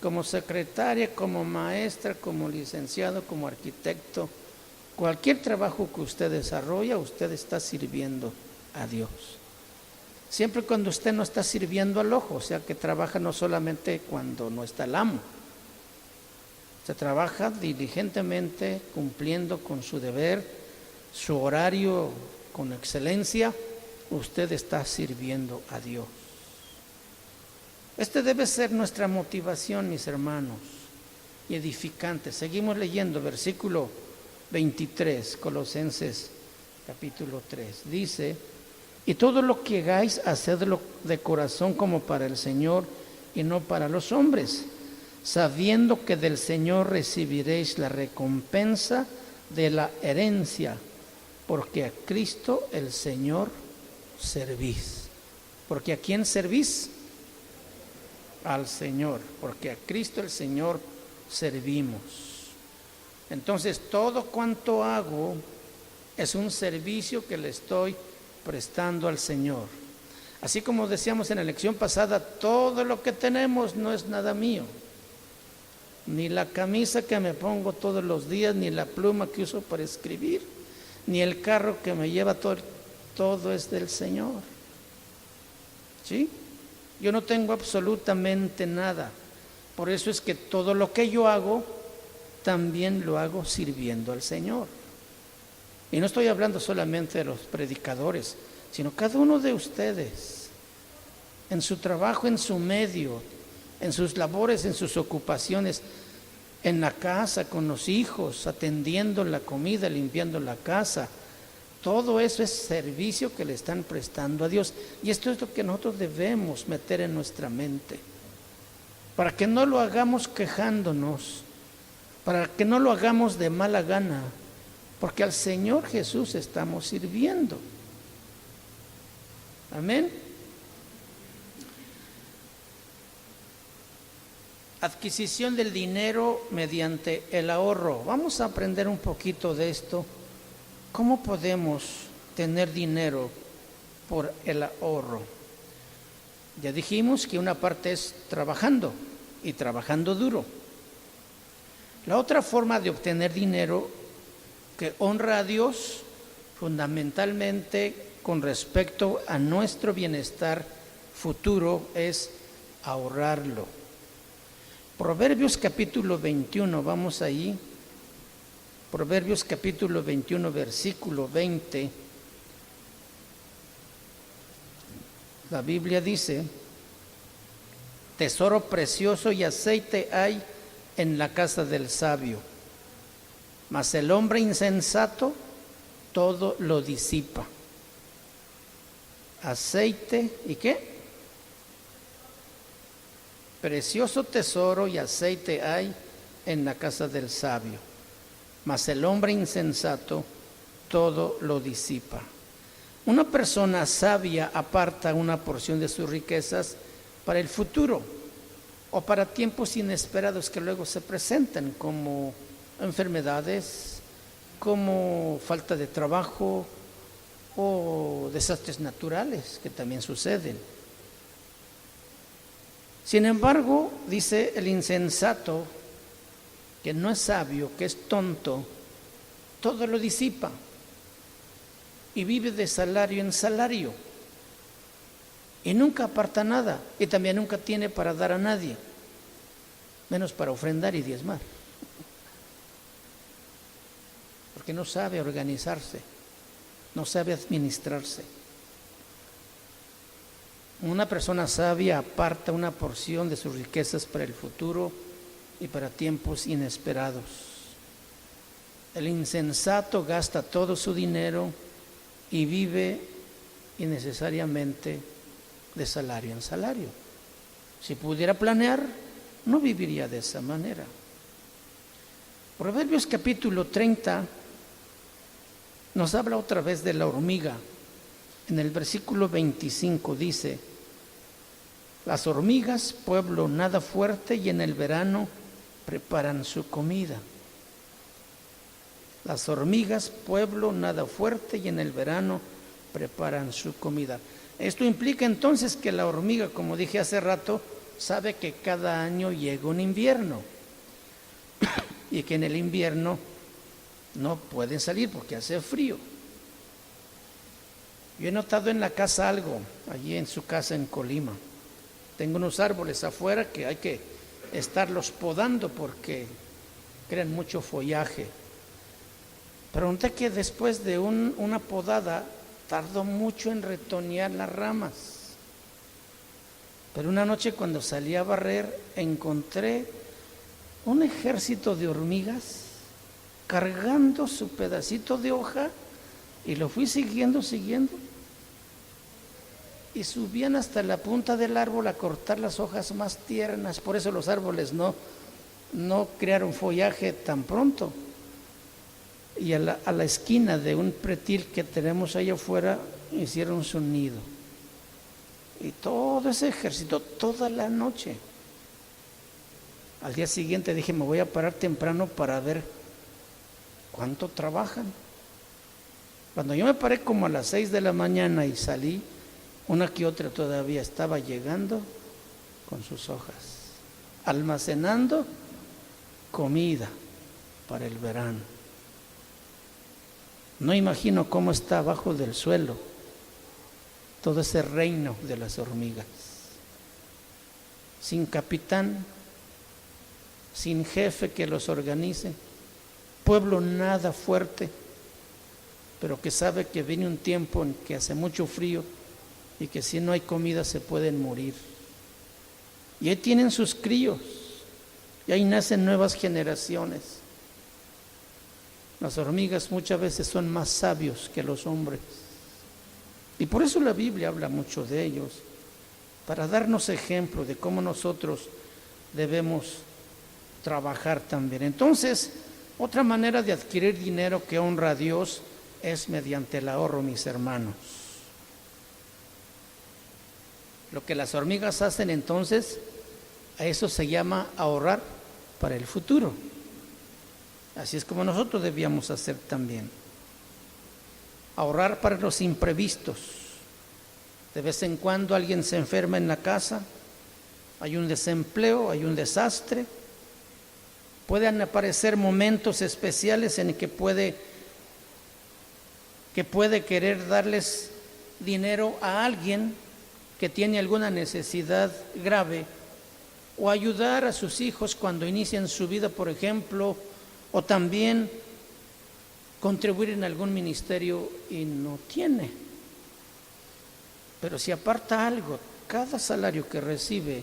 Como secretaria, como maestra, como licenciado, como arquitecto, cualquier trabajo que usted desarrolla, usted está sirviendo a Dios. Siempre cuando usted no está sirviendo al ojo, o sea que trabaja no solamente cuando no está el amo. Se trabaja diligentemente, cumpliendo con su deber, su horario con excelencia, usted está sirviendo a Dios. Este debe ser nuestra motivación, mis hermanos, y edificante. Seguimos leyendo, versículo 23, Colosenses capítulo 3. Dice: y todo lo que hagáis, hacedlo de corazón como para el Señor y no para los hombres, sabiendo que del Señor recibiréis la recompensa de la herencia, porque a Cristo el Señor servís. ¿Porque a quién servís? Al Señor, porque a Cristo el Señor servimos. Entonces todo cuanto hago es un servicio que le estoy prestando al Señor. Así como decíamos en la lección pasada, todo lo que tenemos no es nada mío. ni la camisa que me pongo todos los días, ni la pluma que uso para escribir, ni el carro que me lleva, todo es del Señor. ¿Sí? Yo no tengo absolutamente nada. Por eso es que todo lo que yo hago, también lo hago sirviendo al Señor. Y no estoy hablando solamente de los predicadores, sino cada uno de ustedes, en su trabajo, en su medio, en sus labores, en sus ocupaciones, en la casa, con los hijos, atendiendo la comida, limpiando la casa. Todo eso es servicio que le están prestando a Dios. Y esto es lo que nosotros debemos meter en nuestra mente, para que no lo hagamos quejándonos, para que no lo hagamos de mala gana, porque al Señor Jesús estamos sirviendo. Amén. Adquisición del dinero mediante el ahorro. Vamos a aprender un poquito de esto. ¿Cómo podemos tener dinero por el ahorro? Ya dijimos que una parte es trabajando, y trabajando duro. La otra forma de obtener dinero que honra a Dios, fundamentalmente con respecto a nuestro bienestar futuro, es ahorrarlo. Proverbios capítulo 21, vamos ahí. Proverbios capítulo 21, versículo 20. La Biblia dice: tesoro precioso y aceite hay en la casa del sabio, mas el hombre insensato todo lo disipa. Aceite y ¿qué? Precioso tesoro y aceite hay en la casa del sabio, mas el hombre insensato todo lo disipa. Una persona sabia aparta una porción de sus riquezas para el futuro o para tiempos inesperados que luego se presenten, como enfermedades, como falta de trabajo o desastres naturales que también suceden. Sin embargo, dice el insensato, que no es sabio, que es tonto, todo lo disipa y vive de salario en salario y nunca aparta nada, y también nunca tiene para dar a nadie, menos para ofrendar y diezmar, porque no sabe organizarse, no sabe administrarse. Una persona sabia aparta una porción de sus riquezas para el futuro y para tiempos inesperados. El insensato gasta todo su dinero y vive innecesariamente de salario en salario. Si pudiera planear, no viviría de esa manera. Proverbios capítulo 30 nos habla otra vez de la hormiga. En el versículo 25 dice: las hormigas, pueblo nada fuerte, y en el verano preparan su comida. Las hormigas, pueblo nada fuerte, y en el verano preparan su comida. Esto implica entonces que la hormiga, como dije hace rato, sabe que cada año llega un invierno y que en el invierno no pueden salir porque hace frío. Yo he notado en la casa algo, allí en su casa en Colima. Tengo unos árboles afuera que hay que estarlos podando porque crean mucho follaje. Pero noté que después de una podada tardó mucho en retoñar las ramas. Pero una noche, cuando salí a barrer, encontré un ejército de hormigas cargando su pedacito de hoja, y lo fui siguiendo y subían hasta la punta del árbol a cortar las hojas más tiernas. Por eso los árboles no crearon follaje tan pronto. Y a la esquina de un pretil que tenemos allá afuera hicieron su nido. Y todo ese ejército, toda la noche. Al día siguiente dije: me voy a parar temprano para ver cuánto trabajan. Cuando yo me paré como a las 6 de la mañana y salí, una que otra todavía estaba llegando con sus hojas, almacenando comida para el verano. No imagino cómo está abajo del suelo todo ese reino de las hormigas. Sin capitán, sin jefe que los organice, pueblo nada fuerte, pero que sabe que viene un tiempo en que hace mucho frío y que si no hay comida se pueden morir. Y ahí tienen sus críos, y ahí nacen nuevas generaciones. Las hormigas muchas veces son más sabios que los hombres. Y por eso la Biblia habla mucho de ellos, para darnos ejemplo de cómo nosotros debemos trabajar también. Entonces, otra manera de adquirir dinero que honra a Dios es mediante el ahorro, mis hermanos. Lo que las hormigas hacen entonces, a eso se llama ahorrar para el futuro. Así es como nosotros debíamos hacer también. Ahorrar para los imprevistos. De vez en cuando alguien se enferma en la casa, hay un desempleo, hay un desastre. Pueden aparecer momentos especiales en que puede querer darles dinero a alguien que tiene alguna necesidad grave, o ayudar a sus hijos cuando inician su vida, por ejemplo, o también contribuir en algún ministerio y no tiene. Pero si aparta algo, cada salario que recibe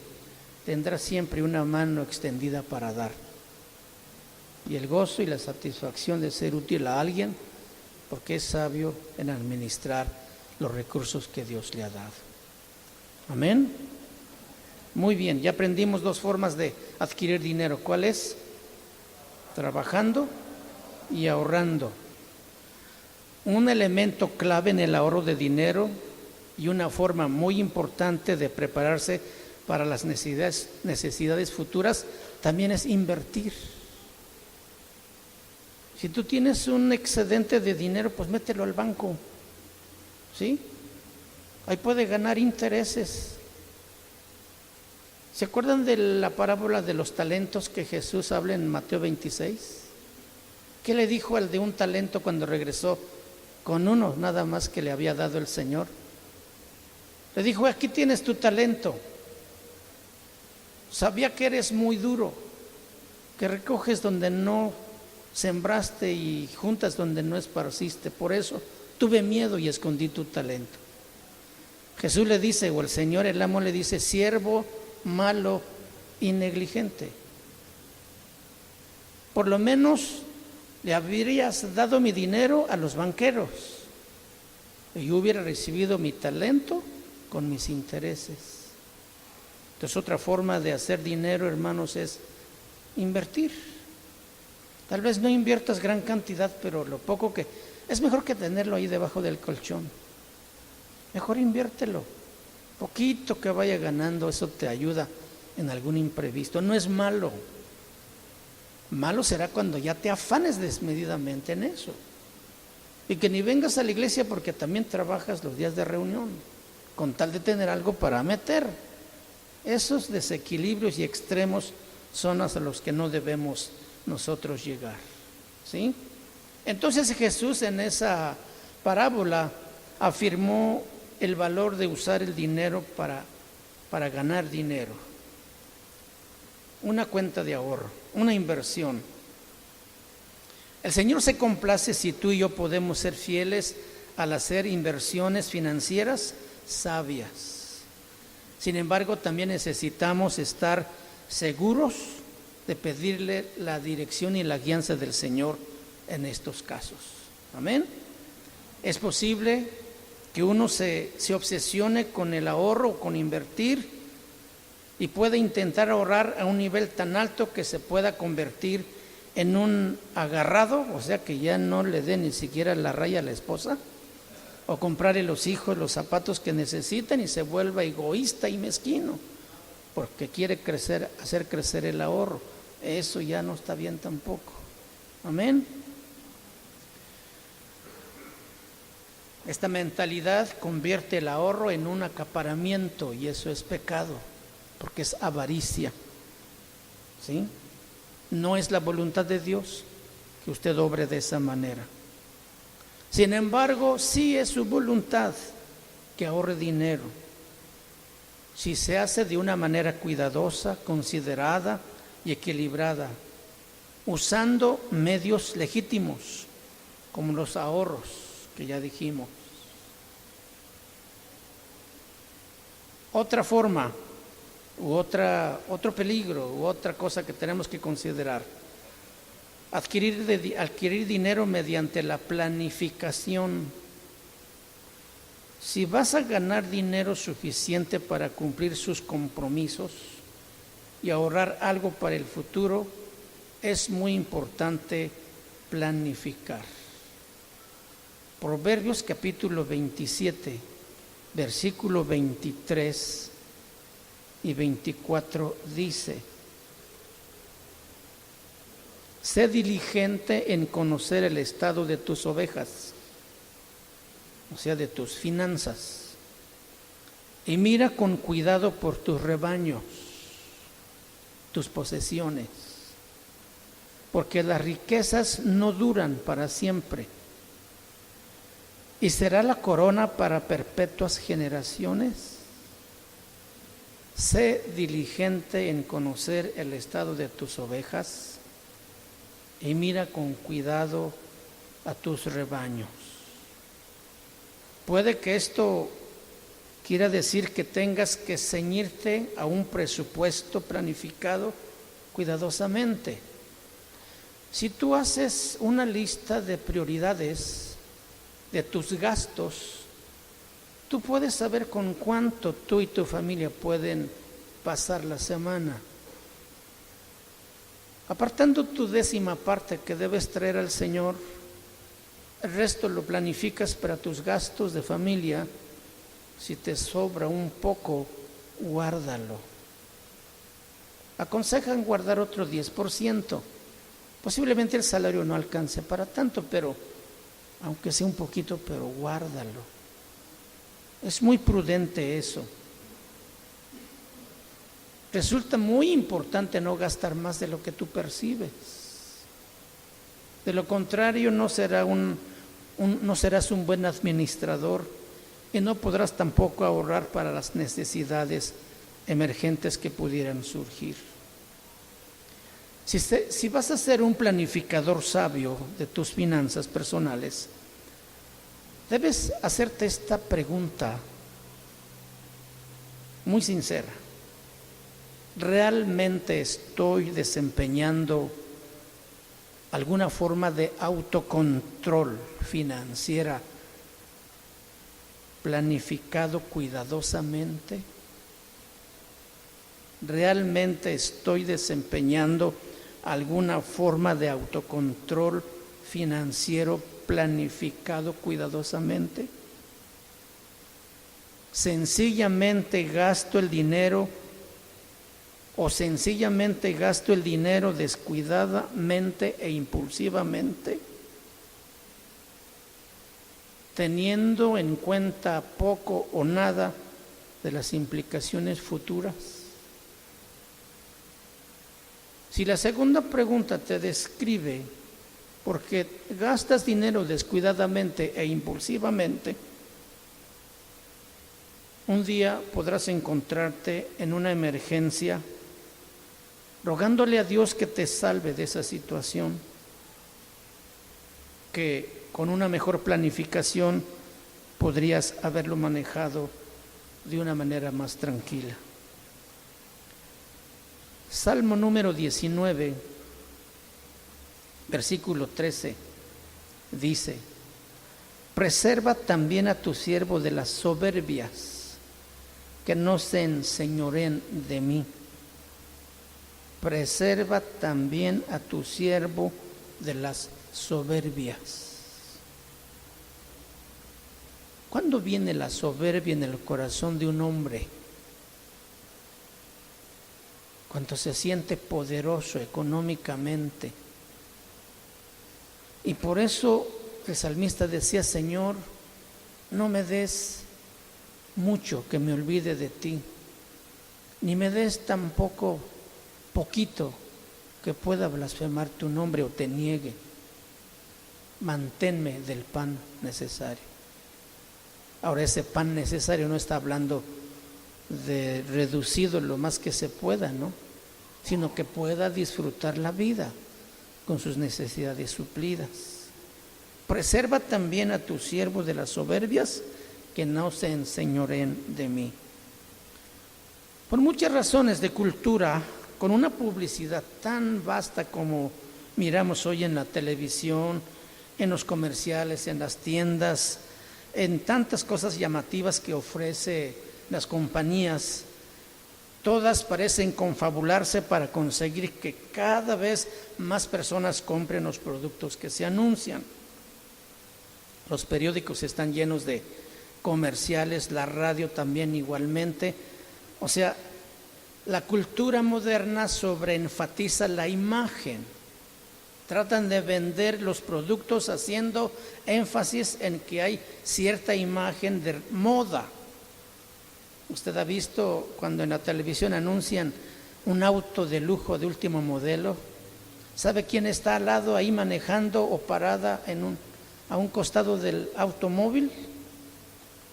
tendrá siempre una mano extendida para dar. Y el gozo y la satisfacción de ser útil a alguien, porque es sabio en administrar los recursos que Dios le ha dado. Amén. Muy bien, ya aprendimos dos formas de adquirir dinero. ¿Cuál es? Trabajando y ahorrando. Un elemento clave en el ahorro de dinero y una forma muy importante de prepararse para las necesidades futuras también es invertir. Si tú tienes un excedente de dinero, pues mételo al banco, ¿sí? Ahí puede ganar intereses. ¿Se acuerdan de la parábola de los talentos que Jesús habla en Mateo 26? ¿Qué le dijo al de un talento cuando regresó con uno nada más que le había dado el Señor? Le dijo: aquí tienes tu talento. Sabía que eres muy duro, que recoges donde no sembraste y juntas donde no esparciste. Por eso tuve miedo y escondí tu talento. Jesús le dice, o el Señor, el amo, le dice: siervo malo y negligente, por lo menos le habrías dado mi dinero a los banqueros y yo hubiera recibido mi talento con mis intereses. Entonces, otra forma de hacer dinero, hermanos, es invertir. Tal vez no inviertas gran cantidad, pero lo poco que... es mejor que tenerlo ahí debajo del colchón. Mejor inviértelo. Poquito que vaya ganando, eso te ayuda en algún imprevisto. No es malo. Malo será cuando ya te afanes desmedidamente en eso. Y que ni vengas a la iglesia porque también trabajas los días de reunión, con tal de tener algo para meter. Esos desequilibrios y extremos son a los que no debemos nosotros llegar, ¿sí? Entonces Jesús en esa parábola afirmó el valor de usar el dinero para ganar dinero. Una cuenta de ahorro, una inversión. El Señor se complace si tú y yo podemos ser fieles al hacer inversiones financieras sabias. Sin embargo, también necesitamos estar seguros de pedirle la dirección y la guianza del Señor en estos casos. Amén. Es posible que uno se obsesione con el ahorro o con invertir y pueda intentar ahorrar a un nivel tan alto que se pueda convertir en un agarrado, o sea que ya no le dé ni siquiera la raya a la esposa, o comprarle a los hijos los zapatos que necesitan y se vuelva egoísta y mezquino porque quiere hacer crecer el ahorro. Eso ya no está bien tampoco. Amén. Esta mentalidad convierte el ahorro en un acaparamiento y eso es pecado, porque es avaricia, ¿sí? No es la voluntad de Dios que usted obre de esa manera. Sin embargo, sí es su voluntad que ahorre dinero, si se hace de una manera cuidadosa, considerada y equilibrada, usando medios legítimos, como los ahorros que ya dijimos. Otra forma, otro peligro, u otra cosa que tenemos que considerar: adquirir dinero mediante la planificación. Si vas a ganar dinero suficiente para cumplir sus compromisos y ahorrar algo para el futuro, es muy importante planificar. Proverbios capítulo 27, versículo 23 y 24 dice: sé diligente en conocer el estado de tus ovejas, o sea, de tus finanzas, y mira con cuidado por tus rebaños, tus posesiones, porque las riquezas no duran para siempre, y será la corona para perpetuas generaciones. Sé diligente en conocer el estado de tus ovejas y mira con cuidado a tus rebaños. Puede que esto quiera decir que tengas que ceñirte a un presupuesto planificado cuidadosamente. Si tú haces una lista de prioridades de tus gastos, tú puedes saber con cuánto tú y tu familia pueden pasar la semana. Apartando tu 10ª parte que debes traer al Señor, el resto lo planificas para tus gastos de familia. Si te sobra un poco, guárdalo. Aconsejan guardar otro 10%. Posiblemente el salario no alcance para tanto, pero aunque sea un poquito, pero guárdalo. Es muy prudente eso. Resulta muy importante no gastar más de lo que tú percibes. De lo contrario, no serás un buen administrador y no podrás tampoco ahorrar para las necesidades emergentes que pudieran surgir. Si vas a ser un planificador sabio de tus finanzas personales, debes hacerte esta pregunta muy sincera: ¿realmente estoy desempeñando alguna forma de autocontrol financiera planificado cuidadosamente? ¿Realmente estoy desempeñando alguna forma de autocontrol financiero planificado cuidadosamente? ¿Sencillamente gasto el dinero o sencillamente gasto el dinero descuidadamente e impulsivamente, teniendo en cuenta poco o nada de las implicaciones futuras? Si la segunda pregunta te describe porque gastas dinero descuidadamente e impulsivamente, un día podrás encontrarte en una emergencia rogándole a Dios que te salve de esa situación, que con una mejor planificación podrías haberlo manejado de una manera más tranquila. Salmo número 19, versículo 13, dice: preserva también a tu siervo de las soberbias, que no se enseñoreen de mí. Preserva también a tu siervo de las soberbias. ¿Cuándo viene la soberbia en el corazón de un hombre? Cuando se siente poderoso económicamente. Y por eso el salmista decía: Señor, no me des mucho que me olvide de ti, ni me des tampoco poquito que pueda blasfemar tu nombre o te niegue. Manténme del pan necesario. Ahora, ese pan necesario no está hablando de reducido lo más que se pueda, ¿no? Sino que pueda disfrutar la vida con sus necesidades suplidas. Preserva también a tus siervos de las soberbias, que no se enseñoreen de mí. Por muchas razones de cultura, con una publicidad tan vasta como miramos hoy en la televisión, en los comerciales, en las tiendas, en tantas cosas llamativas que ofrece las compañías, todas parecen confabularse para conseguir que cada vez más personas compren los productos que se anuncian. Los periódicos están llenos de comerciales, la radio también igualmente. O sea, la cultura moderna sobreenfatiza la imagen. Tratan de vender los productos haciendo énfasis en que hay cierta imagen de moda. Usted ha visto cuando en la televisión anuncian un auto de lujo de último modelo. ¿Sabe quién está al lado ahí manejando o parada a un costado del automóvil?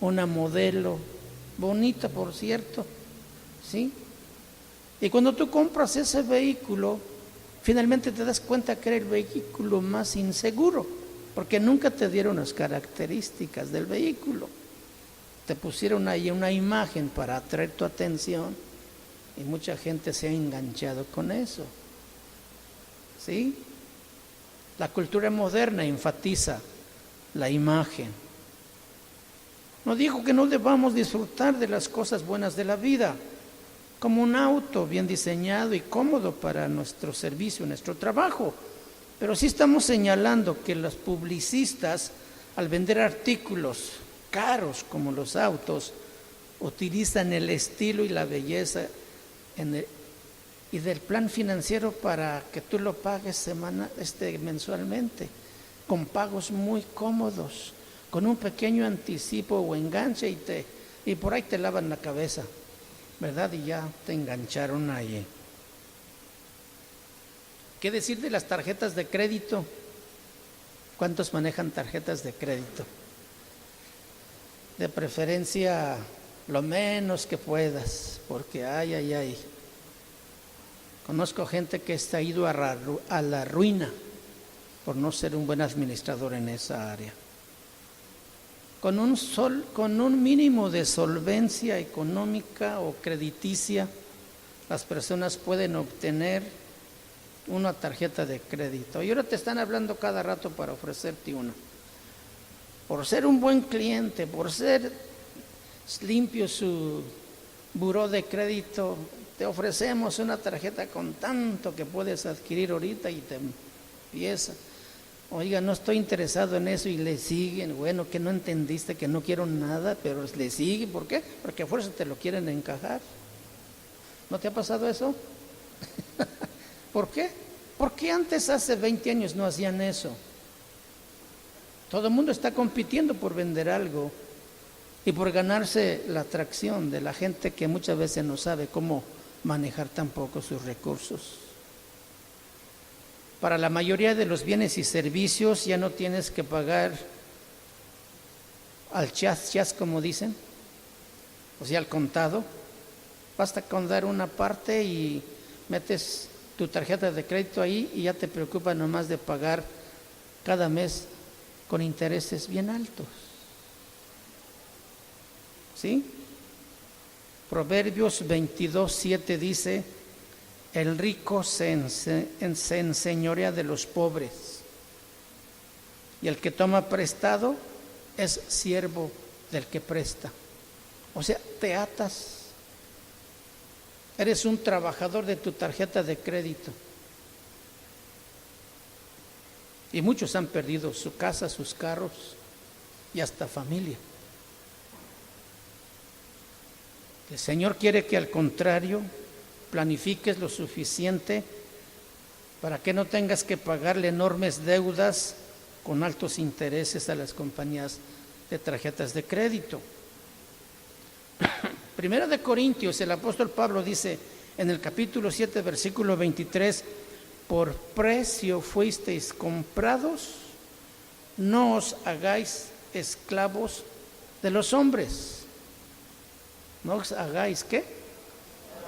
Una modelo, bonita por cierto, ¿sí? Y cuando tú compras ese vehículo, finalmente te das cuenta que era el vehículo más inseguro, porque nunca te dieron las características del vehículo. Te pusieron ahí una imagen para atraer tu atención y mucha gente se ha enganchado con eso, ¿sí? La cultura moderna enfatiza la imagen. No digo que no debamos disfrutar de las cosas buenas de la vida, como un auto bien diseñado y cómodo para nuestro servicio, nuestro trabajo. Pero sí estamos señalando que los publicistas, al vender artículos caros como los autos, utilizan el estilo y la belleza y del plan financiero para que tú lo pagues mensualmente, con pagos muy cómodos, con un pequeño anticipo o enganche y por ahí te lavan la cabeza, ¿verdad? Y ya te engancharon ahí. ¿Qué decir de las tarjetas de crédito? ¿Cuántos manejan tarjetas de crédito? De preferencia lo menos que puedas, porque ay. Conozco gente que está ido a la ruina por no ser un buen administrador en esa área. Con un mínimo de solvencia económica o crediticia, las personas pueden obtener una tarjeta de crédito. Y ahora te están hablando cada rato para ofrecerte una. Por ser un buen cliente, por ser limpio su buró de crédito, te ofrecemos una tarjeta con tanto que puedes adquirir ahorita y te empieza. Oiga, no estoy interesado en eso y le siguen. Bueno, que no entendiste, que no quiero nada, pero le siguen. ¿Por qué? Porque a fuerza te lo quieren encajar. ¿No te ha pasado eso? ¿Por qué? Porque antes, hace 20 años, no hacían eso. Todo el mundo está compitiendo por vender algo y por ganarse la atracción de la gente que muchas veces no sabe cómo manejar tampoco sus recursos. Para la mayoría de los bienes y servicios ya no tienes que pagar al chas, como dicen, o sea, al contado. Basta con dar una parte y metes tu tarjeta de crédito ahí y ya te preocupa nomás de pagar cada mes con intereses bien altos. ¿Sí? Proverbios 22:7 dice: el rico se enseñorea de los pobres, y el que toma prestado es siervo del que presta. O sea, te atas. Eres un trabajador de tu tarjeta de crédito. Y muchos han perdido su casa, sus carros y hasta familia. El Señor quiere que al contrario planifiques lo suficiente para que no tengas que pagarle enormes deudas con altos intereses a las compañías de tarjetas de crédito. Primera de Corintios, el apóstol Pablo dice en el capítulo 7, versículo 23: por precio fuisteis comprados, no os hagáis esclavos de los hombres. No os hagáis, ¿qué?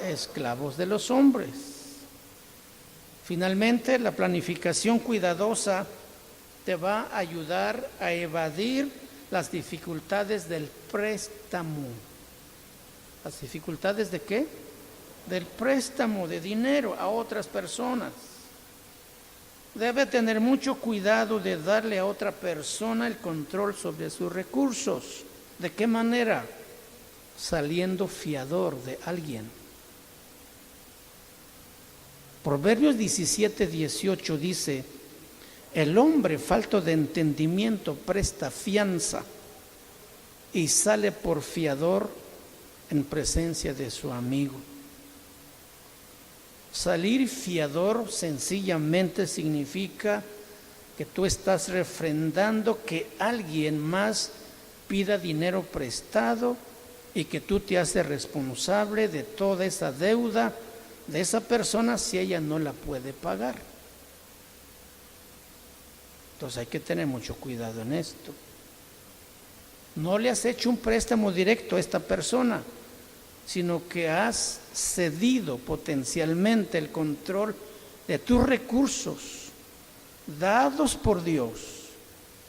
Esclavos de los hombres. Finalmente, la planificación cuidadosa te va a ayudar a evadir las dificultades del préstamo. ¿Las dificultades de qué? Del préstamo de dinero a otras personas. Debe tener mucho cuidado de darle a otra persona el control sobre sus recursos. ¿De qué manera? Saliendo fiador de alguien. Proverbios 17:18 dice: el hombre falto de entendimiento presta fianza y sale por fiador en presencia de su amigo. Salir fiador sencillamente significa que tú estás refrendando que alguien más pida dinero prestado y que tú te haces responsable de toda esa deuda de esa persona si ella no la puede pagar. Entonces hay que tener mucho cuidado en esto. No le has hecho un préstamo directo a esta persona, sino que has cedido potencialmente el control de tus recursos dados por Dios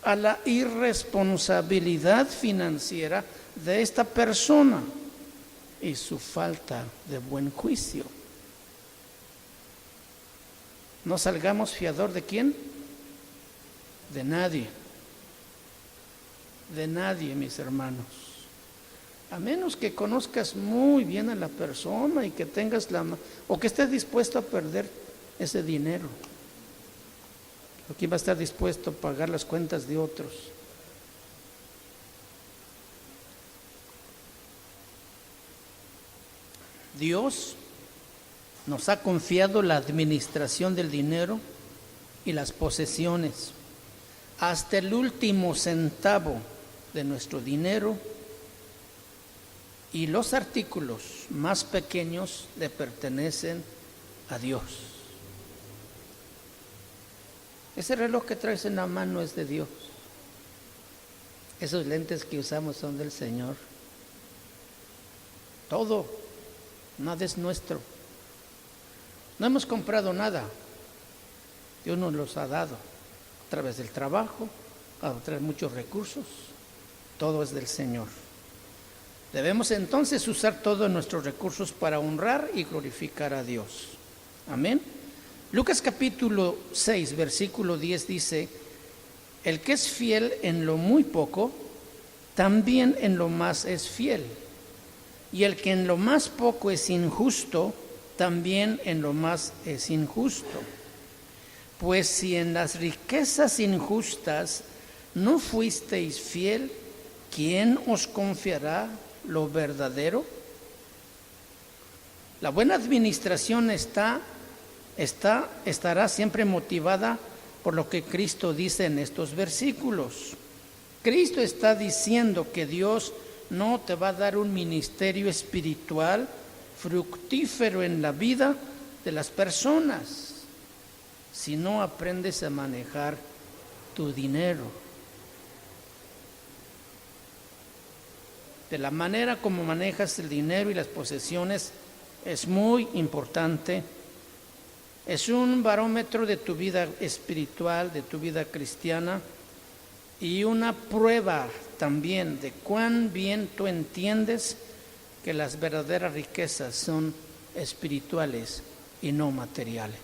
a la irresponsabilidad financiera de esta persona y su falta de buen juicio. No salgamos fiador de quién, de nadie, mis hermanos. A menos que conozcas muy bien a la persona y que tengas o que estés dispuesto a perder ese dinero. ¿O quién va a estar dispuesto a pagar las cuentas de otros? Dios nos ha confiado la administración del dinero y las posesiones, hasta el último centavo de nuestro dinero, y los artículos más pequeños le pertenecen a Dios. Ese reloj que traes en la mano es de Dios. Esos lentes que usamos son del Señor. Todo, nada es nuestro. No hemos comprado nada. Dios nos los ha dado a través del trabajo, a través de muchos recursos. Todo es del Señor. Debemos entonces usar todos nuestros recursos para honrar y glorificar a Dios. Amén. Lucas capítulo 6, versículo 10 dice: el que es fiel en lo muy poco, también en lo más es fiel. Y el que en lo más poco es injusto, también en lo más es injusto. Pues si en las riquezas injustas no fuisteis fiel, ¿quién os confiará lo verdadero? La buena administración estará siempre motivada por lo que Cristo dice en estos versículos. Cristo está diciendo que Dios no te va a dar un ministerio espiritual fructífero en la vida de las personas si no aprendes a manejar tu dinero. De la manera como manejas el dinero y las posesiones es muy importante. Es un barómetro de tu vida espiritual, de tu vida cristiana, y una prueba también de cuán bien tú entiendes que las verdaderas riquezas son espirituales y no materiales.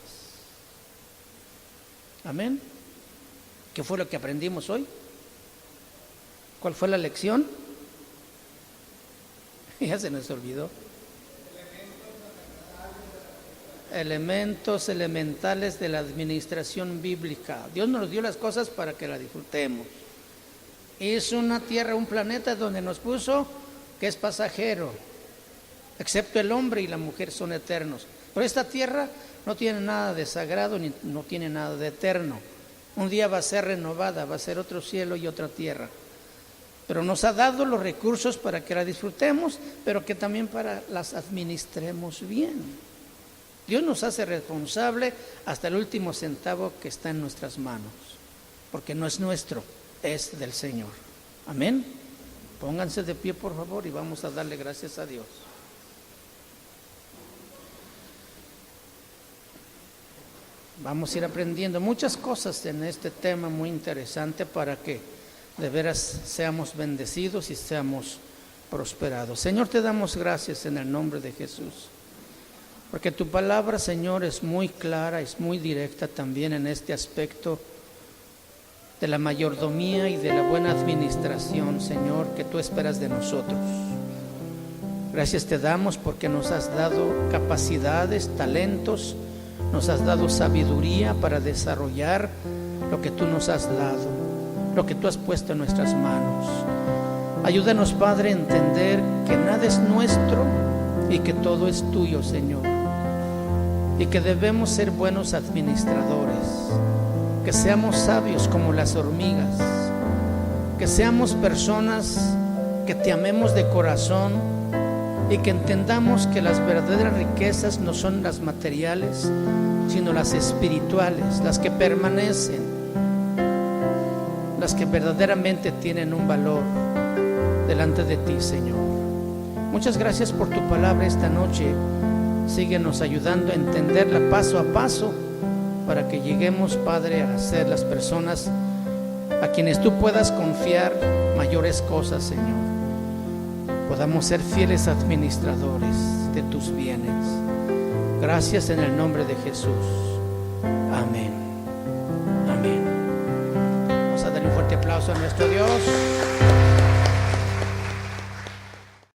Amén. ¿Qué fue lo que aprendimos hoy? ¿Cuál fue la lección? Ya se nos olvidó. Elementos elementales de la administración bíblica. Dios nos dio las cosas para que las disfrutemos. Es una tierra, un planeta donde nos puso que es pasajero, excepto el hombre y la mujer son eternos. Pero esta tierra no tiene nada de sagrado ni no tiene nada de eterno. Un día va a ser renovada, va a ser otro cielo y otra tierra. Pero nos ha dado los recursos para que la disfrutemos, pero que también para las administremos bien. Dios nos hace responsable hasta el último centavo que está en nuestras manos, porque no es nuestro, es del Señor. Amén. Pónganse de pie, por favor, y vamos a darle gracias a Dios. Vamos a ir aprendiendo muchas cosas en este tema muy interesante para que de veras seamos bendecidos y seamos prosperados. Señor, te damos gracias en el nombre de Jesús, porque tu palabra, Señor, es muy clara, es muy directa también en este aspecto de la mayordomía y de la buena administración, Señor, que tú esperas de nosotros. Gracias te damos porque nos has dado capacidades, talentos, nos has dado sabiduría para desarrollar lo que tú nos has dado, lo que tú has puesto en nuestras manos. Ayúdanos, Padre, a entender que nada es nuestro y que todo es tuyo, Señor, y que debemos ser buenos administradores, que seamos sabios como las hormigas, que seamos personas que te amemos de corazón y que entendamos que las verdaderas riquezas no son las materiales, sino las espirituales, las que permanecen, las que verdaderamente tienen un valor delante de ti, Señor. Muchas gracias por tu palabra esta noche. Síguenos ayudando a entenderla paso a paso para que lleguemos, Padre, a ser las personas a quienes tú puedas confiar mayores cosas, Señor. Podamos ser fieles administradores de tus bienes. Gracias en el nombre de Jesús. Amén. Amén. Vamos a darle un fuerte aplauso a nuestro Dios.